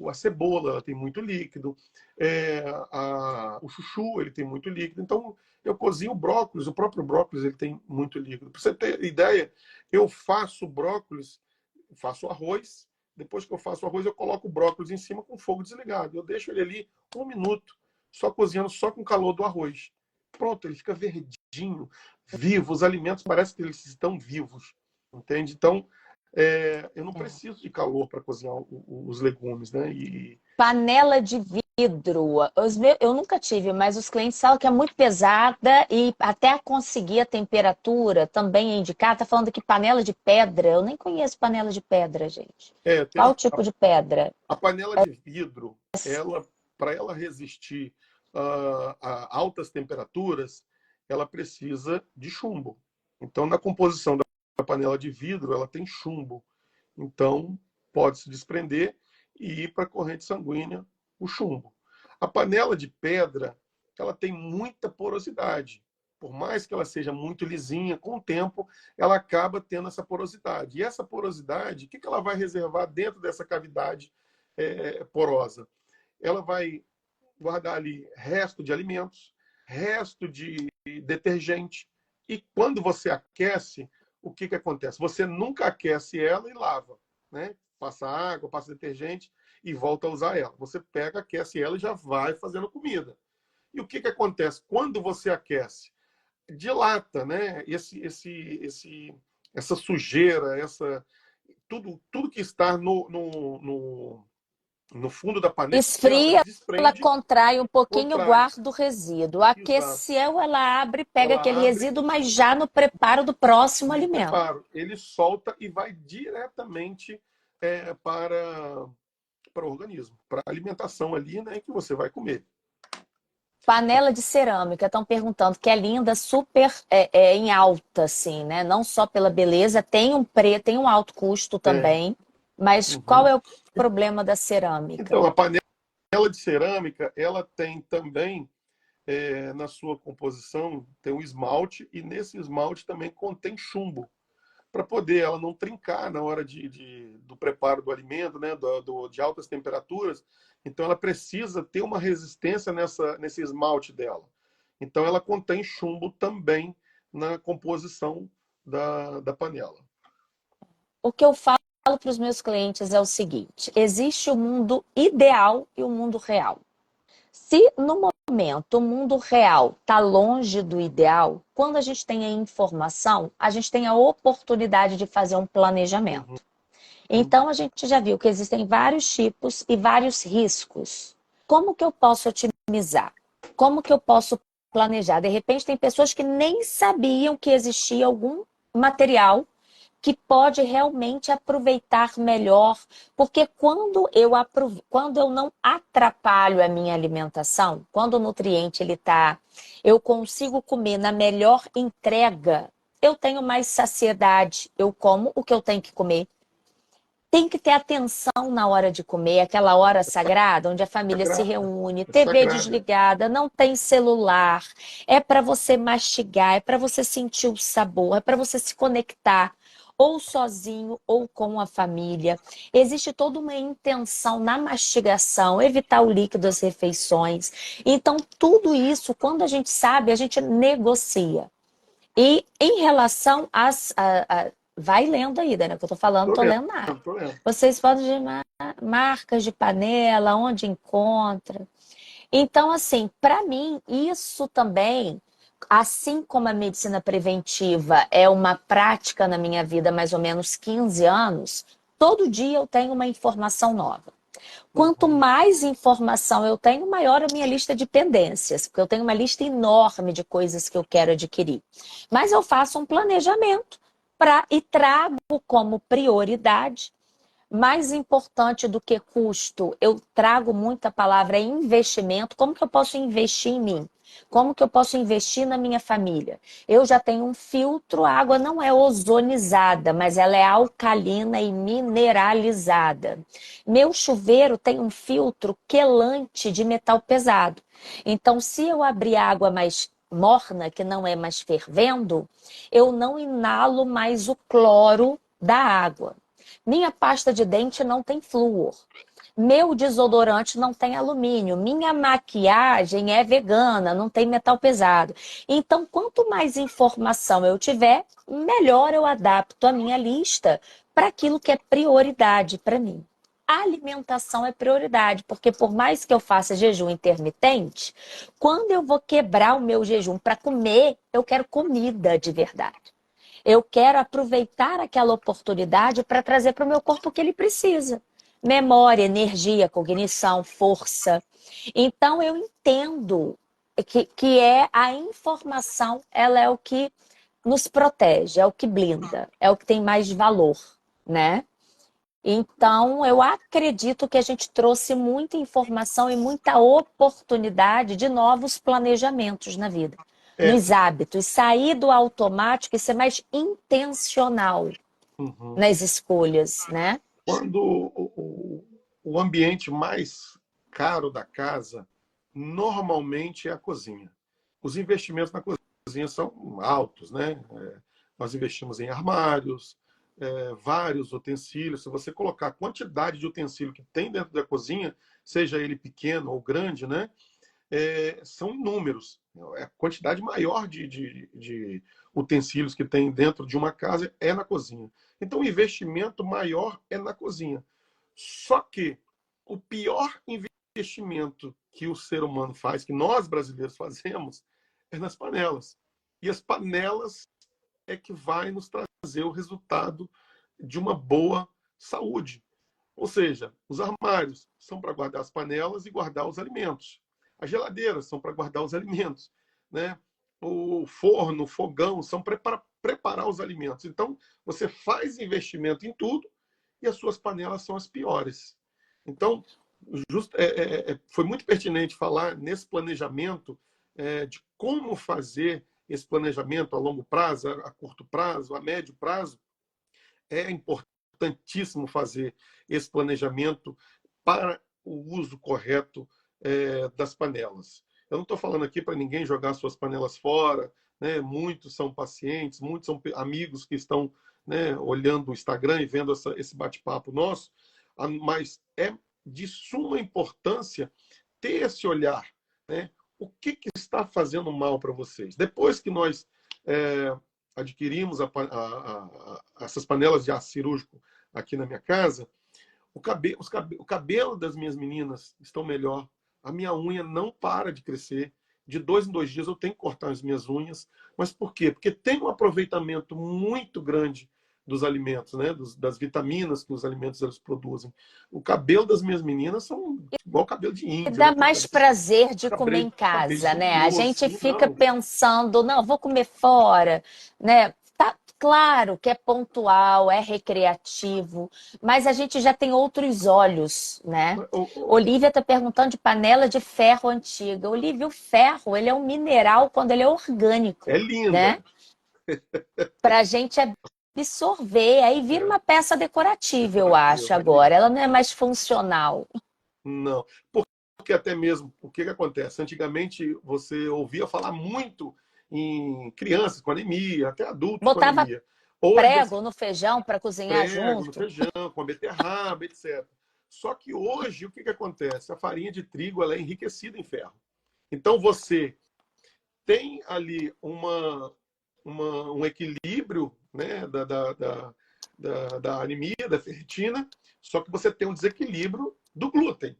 A cebola ela tem muito líquido, o chuchu ele tem muito líquido. Então, eu cozinho o brócolis, o próprio brócolis ele tem muito líquido. Para você ter ideia, eu faço brócolis, faço arroz, depois que eu faço o arroz, eu coloco o brócolis em cima com o fogo desligado. Eu deixo ele ali 1 minuto, só cozinhando, só com o calor do arroz. Pronto, ele fica verdinho, vivo. Os alimentos parecem que eles estão vivos, entende? Então, eu não É. preciso de calor para cozinhar os legumes, né? Panela de vidro. Eu nunca tive, mas os clientes falam que é muito pesada e até conseguir a temperatura também é indicada. Tá falando que panela de pedra. Eu nem conheço panela de pedra, gente. Tem Qual tipo de pedra? a panela de vidro, para ela resistir a altas temperaturas, ela precisa de chumbo. Então, na composição da panela de vidro, ela tem chumbo. Então, pode se desprender e ir para a corrente sanguínea o chumbo. A panela de pedra, ela tem muita porosidade. Por mais que ela seja muito lisinha, com o tempo, ela acaba tendo essa porosidade. E essa porosidade, o que ela vai reservar dentro dessa cavidade porosa? Ela vai guardar ali resto de alimentos, resto de detergente. E quando você aquece, o que, que acontece? Você nunca aquece ela e lava, né? Passa água, passa detergente e volta a usar ela. Você pega, aquece ela e já vai fazendo comida. E o que, que acontece? Quando você aquece, dilata, né? Essa sujeira, tudo que está no fundo da panela Esfria, ela desprende, contrai um pouquinho, contrai. guarda o resíduo. Exato. Aqueceu, ela abre, pega aquele Ela abre, resíduo, mas já no preparo do próximo no alimento. preparo, ele solta e vai diretamente para o organismo, para a alimentação ali, né, que você vai comer. Panela de cerâmica, estão perguntando, que é linda, super em alta, assim, né? Não só pela beleza, tem um alto custo Tem. também. Mas qual Uhum. é o problema da cerâmica? Então, a panela de cerâmica, ela tem também, na sua composição, tem um esmalte, e nesse esmalte também contém chumbo, para poder ela não trincar na hora do preparo do alimento, né, de altas temperaturas. Então, ela precisa ter uma resistência nesse esmalte dela. Então, ela contém chumbo também na composição da panela. O que eu falo para os meus clientes é o seguinte: existe o mundo ideal e o mundo real. Se no momento o mundo real está longe do ideal, quando a gente tem a informação, a gente tem a oportunidade de fazer um Uhum. planejamento. Então, a gente já viu que existem vários tipos e vários riscos. Como que eu posso otimizar? Como que eu posso planejar? De repente, tem pessoas que nem sabiam que existia algum material que pode realmente aproveitar melhor, porque quando eu não atrapalho a minha alimentação, quando o nutriente eu consigo comer na melhor entrega, eu tenho mais saciedade, eu como o que eu tenho que comer. Tem que ter atenção na hora de comer, aquela hora sagrada, onde a família se Sagrada, reúne, é TV sagrada. desligada, não tem celular. É para você mastigar, é para você sentir o sabor, é para você se conectar, ou sozinho ou com a família. Existe toda uma intenção na mastigação, evitar o líquido das refeições. Então, tudo isso, quando a gente sabe, a gente negocia. E em relação vai lendo aí, Dana, que eu tô falando, Tô tô lendo, lendo nada. tô lendo. Vocês podem ver marcas de panela, onde encontra. Então, assim, para mim, isso também, assim como a medicina preventiva é uma prática na minha vida há mais ou menos 15 anos, todo dia eu tenho uma informação nova. Quanto Uhum. mais informação eu tenho, maior a minha lista de pendências, porque eu tenho uma lista enorme de coisas que eu quero adquirir. Mas eu faço um planejamento e trago como prioridade, mais importante do que custo, eu trago muita palavra investimento. Como que eu posso investir em mim? Como que eu posso investir na minha família? Eu já tenho um filtro, a água não é ozonizada, mas ela é alcalina e mineralizada. Meu chuveiro tem um filtro quelante de metal pesado. Então, se eu abrir água mais morna, que não é mais fervendo, eu não inalo mais o cloro da água. Minha pasta de dente não tem flúor. Meu desodorante não tem alumínio. Minha maquiagem é vegana, não tem metal pesado. Então, quanto mais informação eu tiver, melhor eu adapto a minha lista para aquilo que é prioridade para mim. A alimentação é prioridade, porque por mais que eu faça jejum intermitente, quando eu vou quebrar o meu jejum para comer, eu quero comida de verdade. Eu quero aproveitar aquela oportunidade para trazer para o meu corpo o que ele precisa. Memória, energia, cognição, força. Então eu entendo que é a informação, ela é o que nos protege, é o que blinda, é o que tem mais valor, né? Então, eu acredito que a gente trouxe muita informação e muita oportunidade de novos planejamentos na vida, É, nos hábitos, sair do automático e ser mais intencional uhum. nas escolhas, né? Quando o ambiente mais caro da casa, normalmente é a cozinha. Os investimentos na cozinha são altos, né? Nós investimos em armários, vários utensílios. Se você colocar a quantidade de utensílio que tem dentro da cozinha, seja ele pequeno ou grande, né? São inúmeros. A quantidade maior de utensílios que tem dentro de uma casa é na cozinha. Então, o investimento maior é na cozinha. Só que o pior investimento que o ser humano faz, que nós brasileiros fazemos, é nas panelas. E as panelas é que vai nos trazer o resultado de uma boa saúde. Ou seja, os armários são para guardar as panelas e guardar os alimentos. As geladeiras são para guardar os alimentos, né? O forno, o fogão são para preparar os alimentos. Então, você faz investimento em tudo e as suas panelas são as piores. Então, foi muito pertinente falar nesse planejamento de como fazer esse planejamento a longo prazo, a curto prazo, a médio prazo. É importantíssimo fazer esse planejamento para o uso correto das panelas. Eu não estou falando aqui para ninguém jogar suas panelas fora, né? Muitos são pacientes, muitos são amigos que estão, né, olhando o Instagram e vendo esse bate-papo nosso, mas é de suma importância ter esse olhar, né? O que está fazendo mal para vocês? Depois que nós adquirimos essas panelas de aço cirúrgico aqui na minha casa, o cabelo das minhas meninas estão melhor. A minha unha não para de crescer. De 2 em 2 dias eu tenho que cortar as minhas unhas. Mas por quê? Porque tem um aproveitamento muito grande dos alimentos, né? Das vitaminas que os alimentos eles produzem. O cabelo das minhas meninas são igual cabelo de E índio, né? dá mais prazer de comer em Cabelo casa, né? A gente brilhoso. fica Não. pensando, não, vou comer fora, né? Tá, Claro que é pontual, é recreativo, mas a gente já tem outros olhos, né? Olivia está perguntando de panela de ferro antiga. Olivia, o ferro, ele é um mineral quando ele é É orgânico, né? linda. Para a gente absorver, aí vira É, uma peça decorativa, eu acho, decorativa. Aí, agora. Ela não é mais funcional. não. Porque até mesmo, o que que acontece? Antigamente você ouvia falar muito em crianças com anemia, até adultos com Botava anemia. Hoje, prego no feijão para cozinhar prego no junto. feijão, com a beterraba, etc. Só que hoje, o que que acontece? A farinha de trigo ela é enriquecida em ferro. Então você tem ali um equilíbrio, né, da anemia, da ferritina, só que você tem um desequilíbrio do glúten.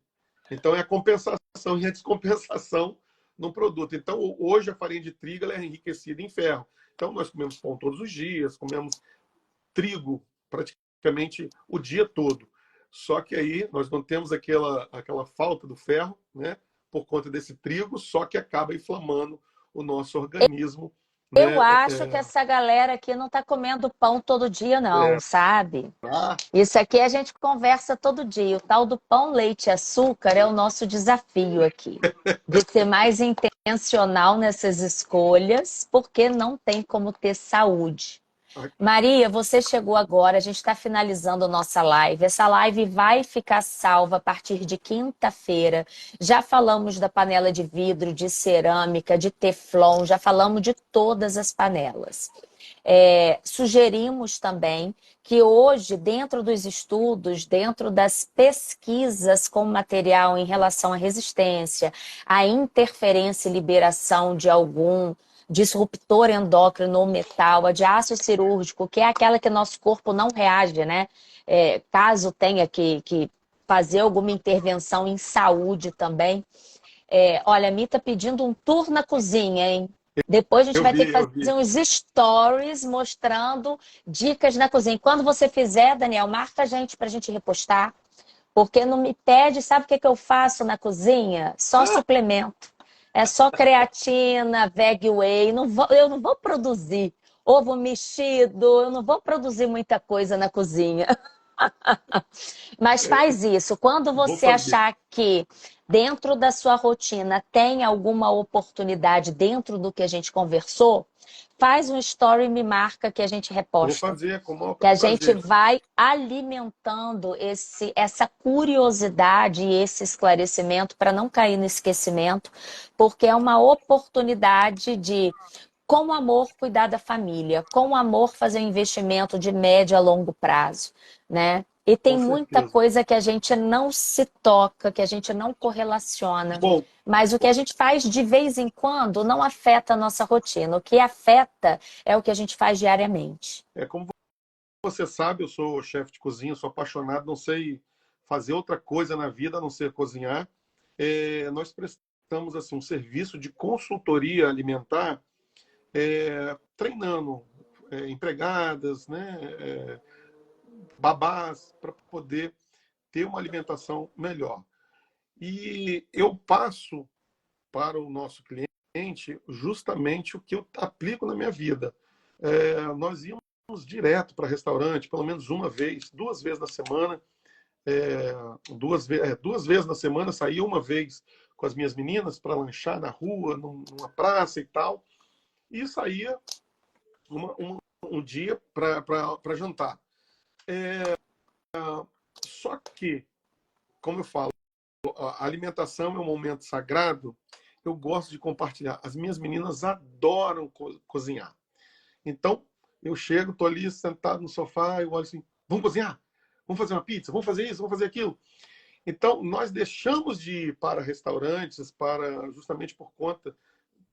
Então é a compensação e a descompensação no produto. Então hoje a farinha de trigo ela é enriquecida em ferro. Então nós comemos pão todos os dias, comemos trigo praticamente o dia todo. Só que aí nós não temos aquela falta do ferro, né, por conta desse trigo, só que acaba inflamando o nosso organismo, Eu né? acho que essa galera aqui não está comendo pão todo dia, não, É, sabe? tá? Isso aqui a gente conversa todo dia. O tal do pão, leite e açúcar é o nosso desafio aqui. De ser mais intencional nessas escolhas, porque não tem como ter saúde. Maria, você chegou agora, a gente está finalizando a nossa live. Essa live vai ficar salva a partir de quinta-feira. Já falamos da panela de vidro, de cerâmica, de teflon, já falamos de todas as panelas. Sugerimos também que hoje, dentro dos estudos, dentro das pesquisas com material em relação à resistência, à interferência e liberação de algum disruptor endócrino ou metal, a de ácido cirúrgico, que é aquela que nosso corpo não reage, né? Caso tenha que fazer alguma intervenção em saúde também. Olha, a Mi tá pedindo um tour na cozinha, hein? Depois a gente vai ter que Eu fazer vi. uns stories mostrando dicas na cozinha. Quando você fizer, Daniel, marca a gente para a gente repostar, porque não me pede, sabe o que que eu faço na cozinha? Só Ah, suplemento. É só creatina, veg whey. Eu não vou produzir ovo mexido, eu não vou produzir muita coisa na cozinha. Mas é, faz isso. Quando vou você fazer. achar que dentro da sua rotina tem alguma oportunidade dentro do que a gente conversou, faz um story e me marca que a gente Vou reposta. fazer com o maior Que a gente prazer. vai alimentando essa curiosidade e esse esclarecimento para não cair no esquecimento, porque é uma oportunidade de, com amor, cuidar da família, com amor, fazer um investimento de médio a longo prazo, né? E tem Com muita certeza. coisa que a gente não se toca, que a gente não correlaciona. Bom, Mas o que a gente faz de vez em quando não afeta a nossa rotina. O que afeta é o que a gente faz diariamente. como você sabe, eu sou chefe de cozinha, sou apaixonado, não sei fazer outra coisa na vida a não ser cozinhar. Nós prestamos assim um serviço de consultoria alimentar, treinando empregadas, né, babás, para poder ter uma alimentação melhor. E eu passo para o nosso cliente justamente o que eu aplico na minha vida. Nós íamos direto para restaurante, pelo menos uma vez, duas vezes na semana. Duas vezes na semana, saía uma vez com as minhas meninas para lanchar na rua, numa praça e tal. E saía um dia para jantar. Só que, como eu falo, a alimentação é um momento sagrado, eu gosto de compartilhar. As minhas meninas adoram cozinhar. Então, eu chego, estou ali sentado no sofá, eu olho assim, vamos cozinhar? Vamos fazer uma pizza? Vamos fazer isso? Vamos fazer aquilo? Então, nós deixamos de ir para restaurantes justamente por conta.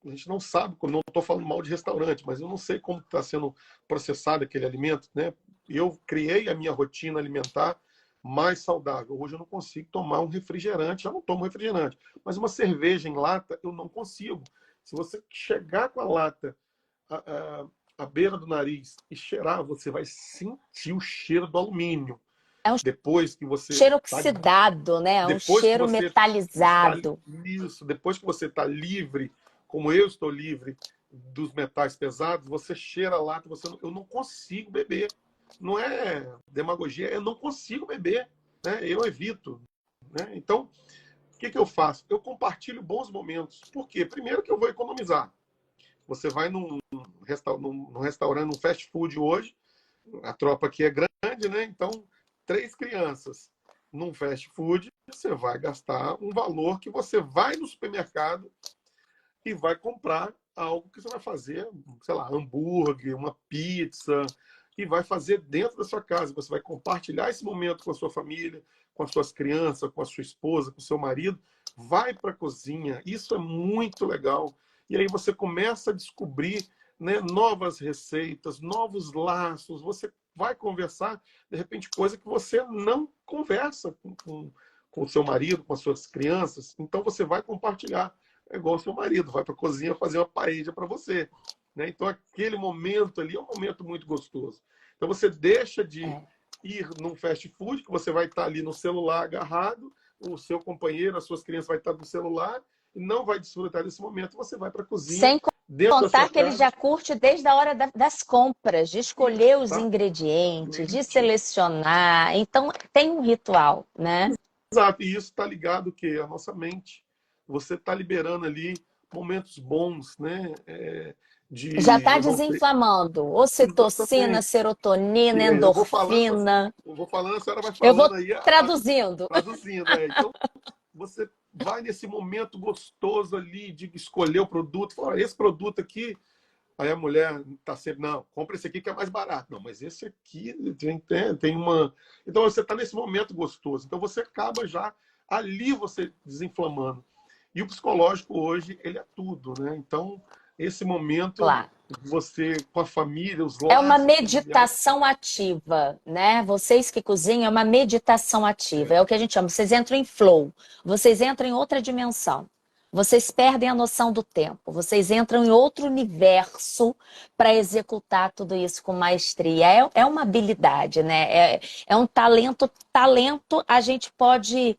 A gente não sabe, não estou falando mal de restaurante, mas eu não sei como está sendo processado aquele alimento, né? Eu criei a minha rotina alimentar mais saudável. Hoje eu não consigo tomar um refrigerante, já não tomo refrigerante, mas uma cerveja em lata eu não consigo. Se você chegar com a lata à beira do nariz e cheirar, você vai sentir o cheiro do alumínio. É um Depois que você cheiro tá, oxidado, né? É um depois que cheiro você está metalizado. isso, depois que você está livre, como eu estou livre dos metais pesados, você cheira a lata, eu não consigo beber. Não é demagogia, eu não consigo beber, né? Eu evito, né? Então, o que eu faço? Eu compartilho bons momentos. Por quê? Primeiro que eu vou economizar. Você vai num restaurante, num fast food hoje, a tropa aqui é grande, né? Então, 3 crianças num fast food, você vai gastar um valor que você vai no supermercado e vai comprar algo que você vai fazer, sei lá, hambúrguer, uma pizza, e vai fazer dentro da sua casa. Você vai compartilhar esse momento com a sua família, com as suas crianças, com a sua esposa, com o seu marido. Vai para a cozinha. Isso é muito legal. E aí você começa a descobrir, né, novas receitas, novos laços. Você vai conversar, de repente, coisa que você não conversa com o seu marido, com as suas crianças. Então você vai compartilhar. É igual o seu marido, vai para a cozinha fazer uma paella para você. Né? Então, aquele momento ali é um momento muito gostoso. Então, você deixa de ir num fast food, que você vai estar ali no celular agarrado, o seu companheiro, as suas crianças vai estar no celular e não vai desfrutar desse momento. Você vai para a cozinha, Sem dentro da sua contar que ele casa. já curte desde a hora das compras, de escolher os ingredientes, de Exatamente. selecionar. Então, tem um ritual, né? Exato. E isso está ligado o quê? A nossa mente. Você está liberando ali momentos bons, né? Já De, está eu não sei. desinflamando. Ocitocina, Exatamente. serotonina, Eu endorfina. vou falando, a senhora vai Eu vou falando aí, traduzindo. traduzindo. Então, você vai nesse momento gostoso ali de escolher o produto. Fala, esse produto aqui, aí a mulher está sempre, não, compra esse aqui que é mais barato. Não, mas esse aqui tem uma... Então, você está nesse momento gostoso. Então, você acaba já ali você desinflamando. E o psicológico hoje, ele é tudo, né? Então, esse momento, Claro. você com a família, os É uma laços familiares, meditação ativa, né? Vocês que cozinham, é uma meditação ativa. É o que a gente chama. Vocês entram em flow. Vocês entram em outra dimensão. Vocês perdem a noção do tempo. Vocês entram em outro universo para executar tudo isso com maestria. É uma habilidade, né? É um talento. Talento a gente pode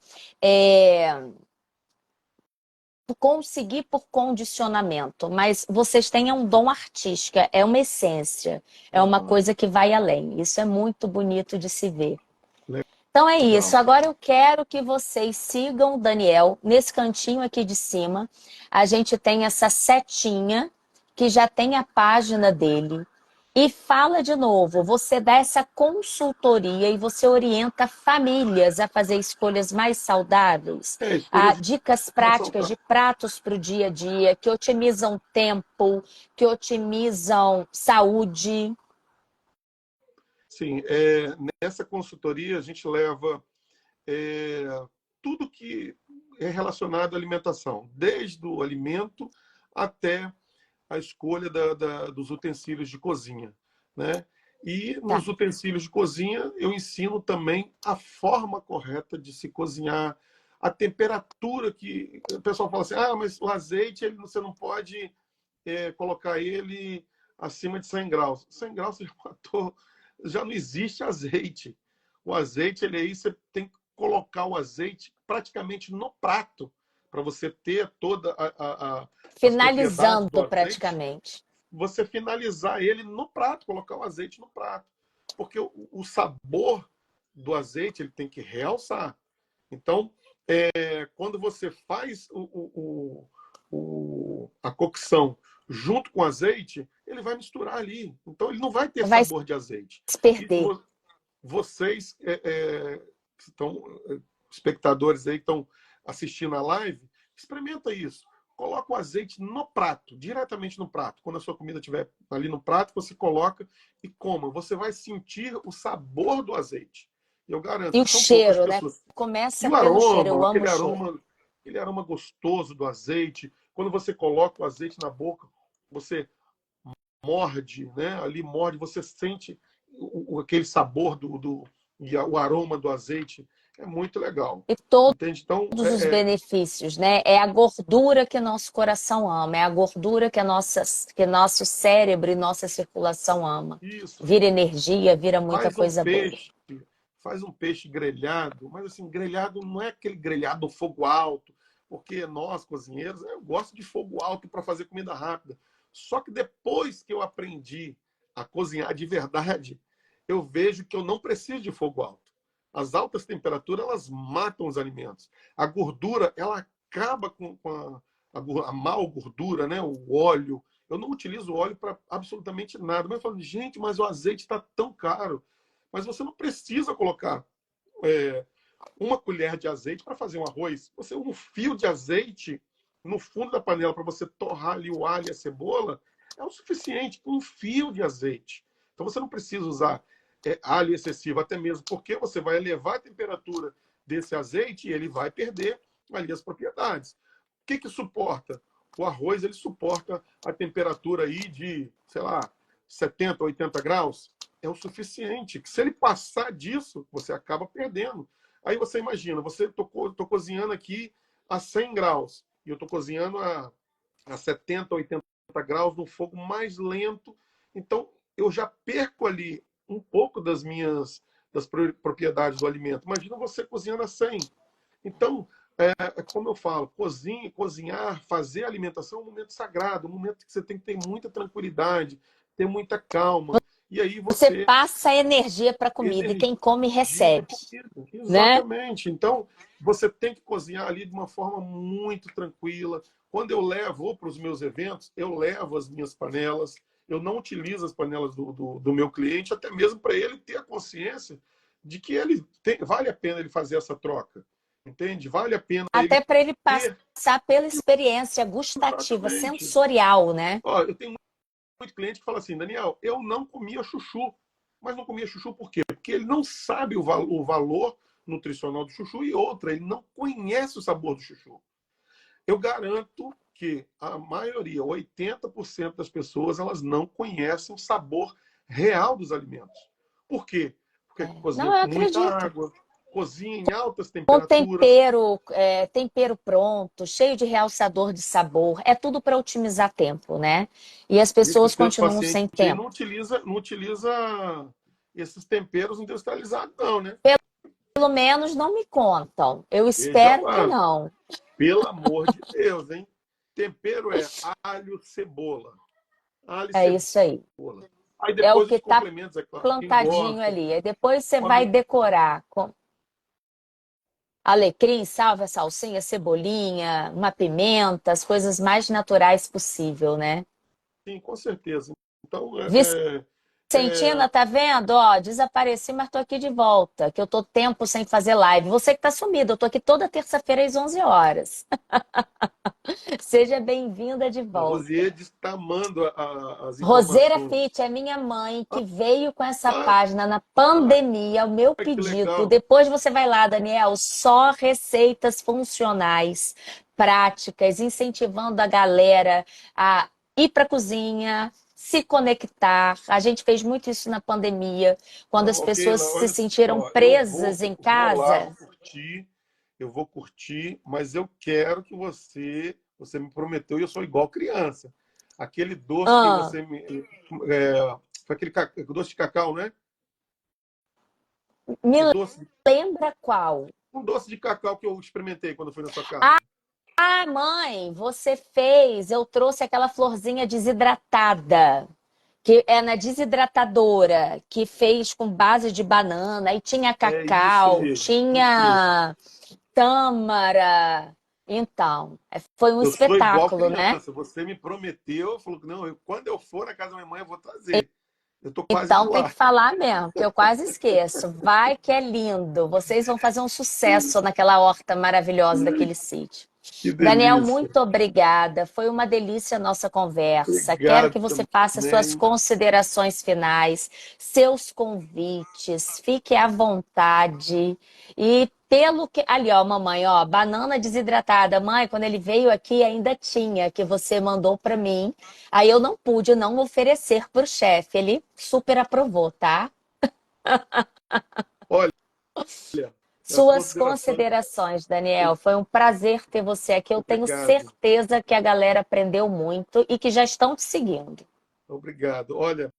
conseguir por condicionamento, mas vocês têm um dom artístico, é uma essência, é uma uhum, coisa que vai além. Isso é muito bonito de se ver. Então é isso. legal. Agora eu quero que vocês sigam o Daniel nesse cantinho aqui de cima. A gente tem essa setinha que já tem a página dele. E fala de novo, você dá essa consultoria e você orienta famílias a fazer escolhas mais saudáveis, Escolhas dicas mais práticas de saudáveis. pratos para o dia a dia, que otimizam tempo, que otimizam saúde. Sim, nessa consultoria a gente leva é, tudo que é relacionado à alimentação, desde o alimento até a escolha dos utensílios de cozinha, né? E Tá. nos utensílios de cozinha eu ensino também a forma correta de se cozinhar, a temperatura que o pessoal fala assim, mas o azeite você não pode colocar ele acima de 100 graus. 100 graus você já matou, já não existe azeite. O azeite, ele aí você tem que colocar o azeite praticamente no prato para você ter toda as propriedades do Finalizando azeite, praticamente. você finalizar ele no prato, colocar o azeite no prato. Porque o sabor do azeite ele tem que realçar. Então, quando você faz a cocção junto com o azeite, ele vai misturar ali. Então, ele não vai ter Vai sabor de azeite. se E perder. vocês, que estão, espectadores aí que estão assistindo a live, experimenta isso. Coloca o azeite no prato, diretamente no prato. Quando a sua comida estiver ali no prato, você coloca e coma. Você vai sentir o sabor do azeite. Eu garanto E que o são poucas cheiro, né? pessoas. E Começa o pelo cheiro. Eu aroma, amo o cheiro. aquele aroma gostoso do azeite. Quando você coloca o azeite na boca, você morde, né? Ali morde, você sente aquele sabor e o aroma do azeite. É muito legal. E todos Entende? Então, os benefícios, né? É a gordura que nosso coração ama, é a gordura que nosso cérebro e nossa circulação ama. isso. Vira energia, vira muita Faz um coisa boa. peixe, faz um peixe grelhado, mas assim, grelhado não é aquele grelhado fogo alto, porque nós, cozinheiros, eu gosto de fogo alto para fazer comida rápida. Só que depois que eu aprendi a cozinhar de verdade, eu vejo que eu não preciso de fogo alto. As altas temperaturas, elas matam os alimentos. A gordura, ela acaba com a mal gordura, né? O óleo. Eu não utilizo óleo para absolutamente nada. Mas eu falo, gente, mas o azeite está tão caro. Mas você não precisa colocar é, uma colher de azeite para fazer um arroz. Você um fio de azeite no fundo da panela para você torrar ali o alho e a cebola é o suficiente com um fio de azeite. Então você não precisa usar alho excessivo, até mesmo porque você vai elevar a temperatura desse azeite e ele vai perder ali as propriedades. O que suporta? O arroz ele suporta a temperatura aí de, sei lá, 70, 80 graus. É o suficiente. Se ele passar disso, você acaba perdendo. Aí você imagina, você tô cozinhando aqui a 100 graus e eu estou cozinhando a 70, 80 graus no fogo mais lento. Então, eu já perco ali um pouco das propriedades do alimento. Imagina você cozinhando a 100. Então, como eu falo, cozinhar, fazer alimentação é um momento sagrado, um momento que você tem que ter muita tranquilidade, ter muita calma. E aí Você você passa a energia para a comida e quem come energia para recebe, comida. né? Exatamente. Então, você tem que cozinhar ali de uma forma muito tranquila. Quando eu levo para os meus eventos, eu levo as minhas panelas. Eu não utilizo as panelas do meu cliente, até mesmo para ele ter a consciência de que vale a pena ele fazer essa troca. Entende? Vale a pena ele Até para ele ter. passar pela experiência gustativa, Exatamente. sensorial, né? Ó, eu tenho muito cliente que fala assim, Daniel, eu não comia chuchu. Mas não comia chuchu por quê? Porque ele não sabe o valor nutricional do chuchu e outra, ele não conhece o sabor do chuchu. Eu garanto que a maioria, 80% das pessoas, elas não conhecem o sabor real dos alimentos. Por quê? Porque Não, cozinha eu com muita acredito. água, cozinha em altas Com temperaturas. tempero, tempero pronto, cheio de realçador de sabor, é tudo para otimizar tempo, né? E as E os pessoas seus continuam pacientes sem aí tempo. não utiliza esses temperos industrializados, não, né? Pelo menos não me contam. Eu Veja espero que lá. não. Pelo amor de Deus, hein? Tempero é alho, cebola. Alho e É isso aí. cebola. Aí É o depois que os está complementos, é claro. Quem plantadinho gosta, ali. Aí depois você vai come. decorar com alecrim, salva, salsinha, cebolinha, uma pimenta, as coisas mais naturais possível, né? Sim, com certeza. Então, Vicentina, tá vendo? Ó, desapareci, mas tô aqui de volta, que eu tô tempo sem fazer live. Você que tá sumido, eu tô aqui toda terça-feira às 11 horas. Seja bem-vinda de a volta. Rosier está amando as Roseira informações. Fit é minha mãe que veio com essa Ah, página na pandemia, o meu que pedido. legal. Depois você vai lá, Daniel, só receitas funcionais, práticas, incentivando a galera a ir para a cozinha, se conectar. A gente fez muito isso na pandemia, quando as Não, ok, pessoas lá, se olha sentiram só, presas em vou lá, casa. eu vou curtir, mas eu quero que você me prometeu e eu sou igual criança. Aquele doce que Ah, você me, é, foi aquele doce de cacau, né? O me doce, lembra qual? um doce de cacau que eu experimentei quando eu fui na sua casa. Ah, mãe, você fez. Eu trouxe aquela florzinha desidratada, que é na desidratadora, que fez com base de banana, e tinha É isso cacau, mesmo, isso mesmo. tinha tâmara. Então, foi um Eu sou igual espetáculo, né? criança. Você me prometeu, falou que não, quando eu for na casa da minha mãe eu vou trazer. Eu tô quase Então indo tem que lá. falar mesmo, que eu quase esqueço. Vai que é lindo. Vocês vão fazer um sucesso naquela horta maravilhosa daquele sítio. Que Daniel, delícia. muito obrigada. Foi uma delícia a nossa conversa. Quero Obrigado que você faça suas também. considerações finais, seus convites. Fique à vontade. E pelo que. Ali, ó, mamãe, ó, banana desidratada. Mãe, quando ele veio aqui, ainda tinha, que você mandou para mim. Aí eu não pude não oferecer para o chefe. Ele super aprovou, tá? Olha, as Suas considerações. considerações, Daniel. Foi um prazer ter você aqui. Eu tenho Obrigado. certeza que a galera aprendeu muito e que já estão te seguindo. Obrigado. Olha,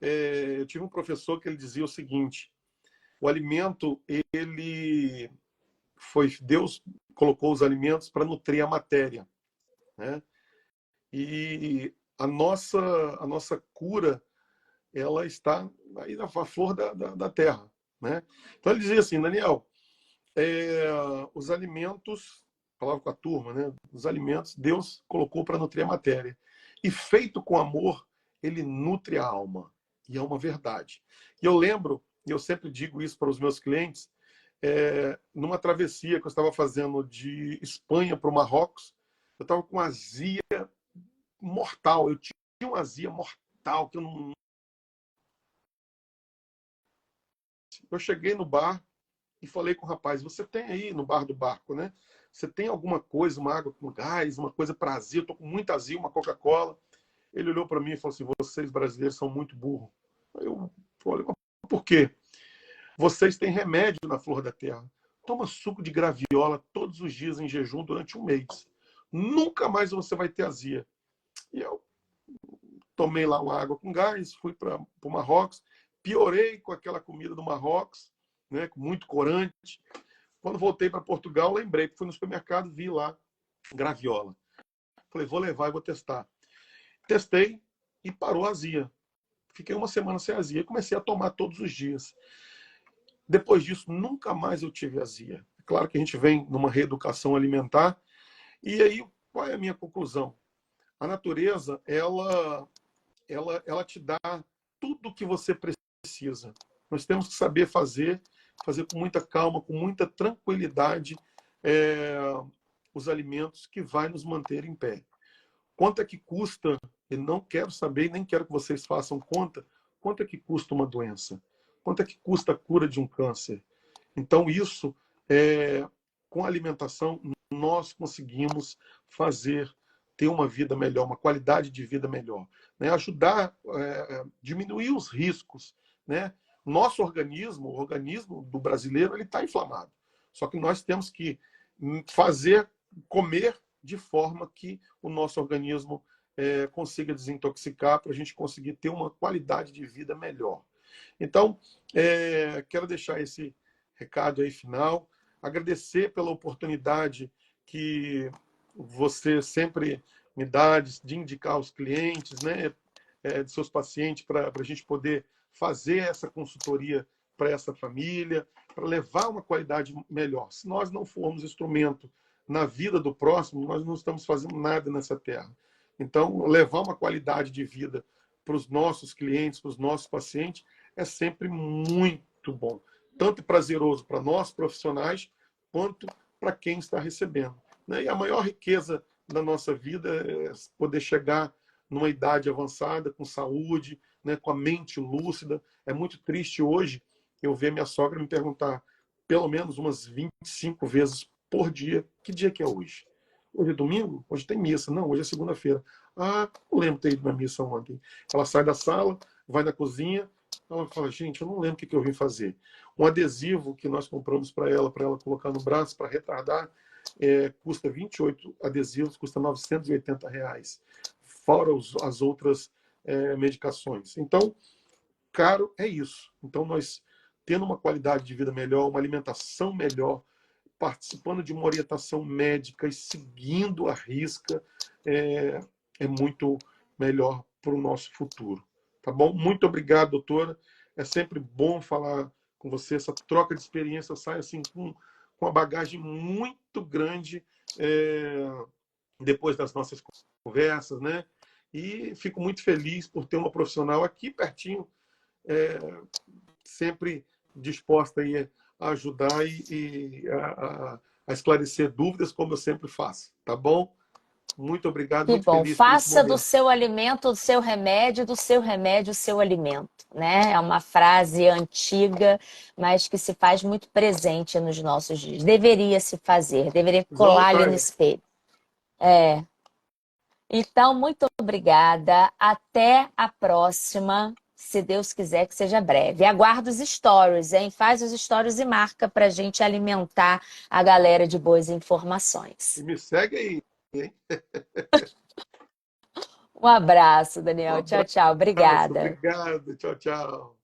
eu tive um professor que ele dizia o seguinte: o alimento, ele foi Deus colocou os alimentos para nutrir a matéria, né? E a nossa cura, ela está aí na flor da terra, né? Então ele dizia assim, Daniel, os alimentos, falava com a turma, né? Os alimentos Deus colocou para nutrir a matéria. E feito com amor, ele nutre a alma. E é uma verdade. E eu lembro, e eu sempre digo isso para os meus clientes, numa travessia que eu estava fazendo de Espanha para o Marrocos, eu estava com azia mortal. Eu tinha uma azia mortal que eu não. Eu cheguei no bar e falei com o rapaz: você tem aí no bar do barco, né? Você tem alguma coisa, uma água com gás, uma coisa para azia? Eu tô com muita azia, uma Coca-Cola. Ele olhou para mim e falou assim: vocês brasileiros são muito burros. Eu falei: por quê? Vocês têm remédio na flor da terra. Toma suco de graviola todos os dias em jejum durante um mês. Nunca mais você vai ter azia. E eu tomei lá uma água com gás, fui para o Marrocos, piorei com aquela comida do Marrocos, né, com muito corante. Quando voltei para Portugal, lembrei que fui no supermercado, vi lá graviola. Falei, vou levar e vou testar. Testei e parou a azia. Fiquei uma semana sem azia e comecei a tomar todos os dias. Depois disso, nunca mais eu tive azia. É claro que a gente vem numa reeducação alimentar. E aí, qual é a minha conclusão? A natureza, ela te dá tudo o que você precisa. Nós temos que saber fazer com muita calma, com muita tranquilidade, os alimentos que vai nos manter em pé. Quanto é que custa? Eu não quero saber, nem quero que vocês façam conta, quanto é que custa uma doença? Quanto é que custa a cura de um câncer? Então, isso, com a alimentação, nós conseguimos ter uma vida melhor, uma qualidade de vida melhor, né? Ajudar, diminuir os riscos, né? Nosso organismo, o organismo do brasileiro, ele está inflamado. Só que nós temos que comer de forma que o nosso organismo consiga desintoxicar para a gente conseguir ter uma qualidade de vida melhor. Então, quero deixar esse recado aí final, agradecer pela oportunidade que você sempre me dá de indicar os clientes, né, de seus pacientes, para a gente poder fazer essa consultoria para essa família, para levar uma qualidade melhor. Se nós não formos instrumento na vida do próximo, nós não estamos fazendo nada nessa terra. Então, levar uma qualidade de vida para os nossos clientes, para os nossos pacientes, é sempre muito bom. Tanto prazeroso para nós, profissionais, quanto para quem está recebendo, né? E a maior riqueza da nossa vida é poder chegar numa idade avançada, com saúde, né, com a mente lúcida. É muito triste hoje eu ver minha sogra me perguntar pelo menos umas 25 vezes por dia, que dia que é hoje? Hoje é domingo? Hoje tem missa. Não, hoje é segunda-feira. Ah, não lembro de ter ido na missa ontem. Ela sai da sala, vai na cozinha, ela fala, gente, eu não lembro o que eu vim fazer. Um adesivo que nós compramos para ela colocar no braço, para retardar, custa 28 adesivos, custa R$ 980, fora as outras medicações. Então, caro é isso. Então, nós tendo uma qualidade de vida melhor, uma alimentação melhor, participando de uma orientação médica e seguindo a risca, é muito melhor para o nosso futuro. Tá bom? Muito obrigado, doutora. É sempre bom falar com você. Essa troca de experiência sai assim com uma bagagem muito grande depois das nossas conversas, né? E fico muito feliz por ter uma profissional aqui pertinho, sempre disposta aí a ajudar a esclarecer dúvidas, como eu sempre faço. Tá bom? Muito obrigado, Que muito bom. feliz por esse Faça do momento. seu alimento o seu remédio, do seu remédio o seu alimento, né? É uma frase antiga, mas que se faz muito presente nos nossos dias. Deveria se fazer, deveria Igual colar ali no praia. espelho. Então, muito obrigada. Até a próxima, se Deus quiser que seja breve. Aguardo os stories, hein? Faz os stories e marca para a gente alimentar a galera de boas E informações. me segue aí, hein? Um abraço, Um Daniel. Tchau, tchau. abraço, Obrigada. obrigado. Tchau, tchau.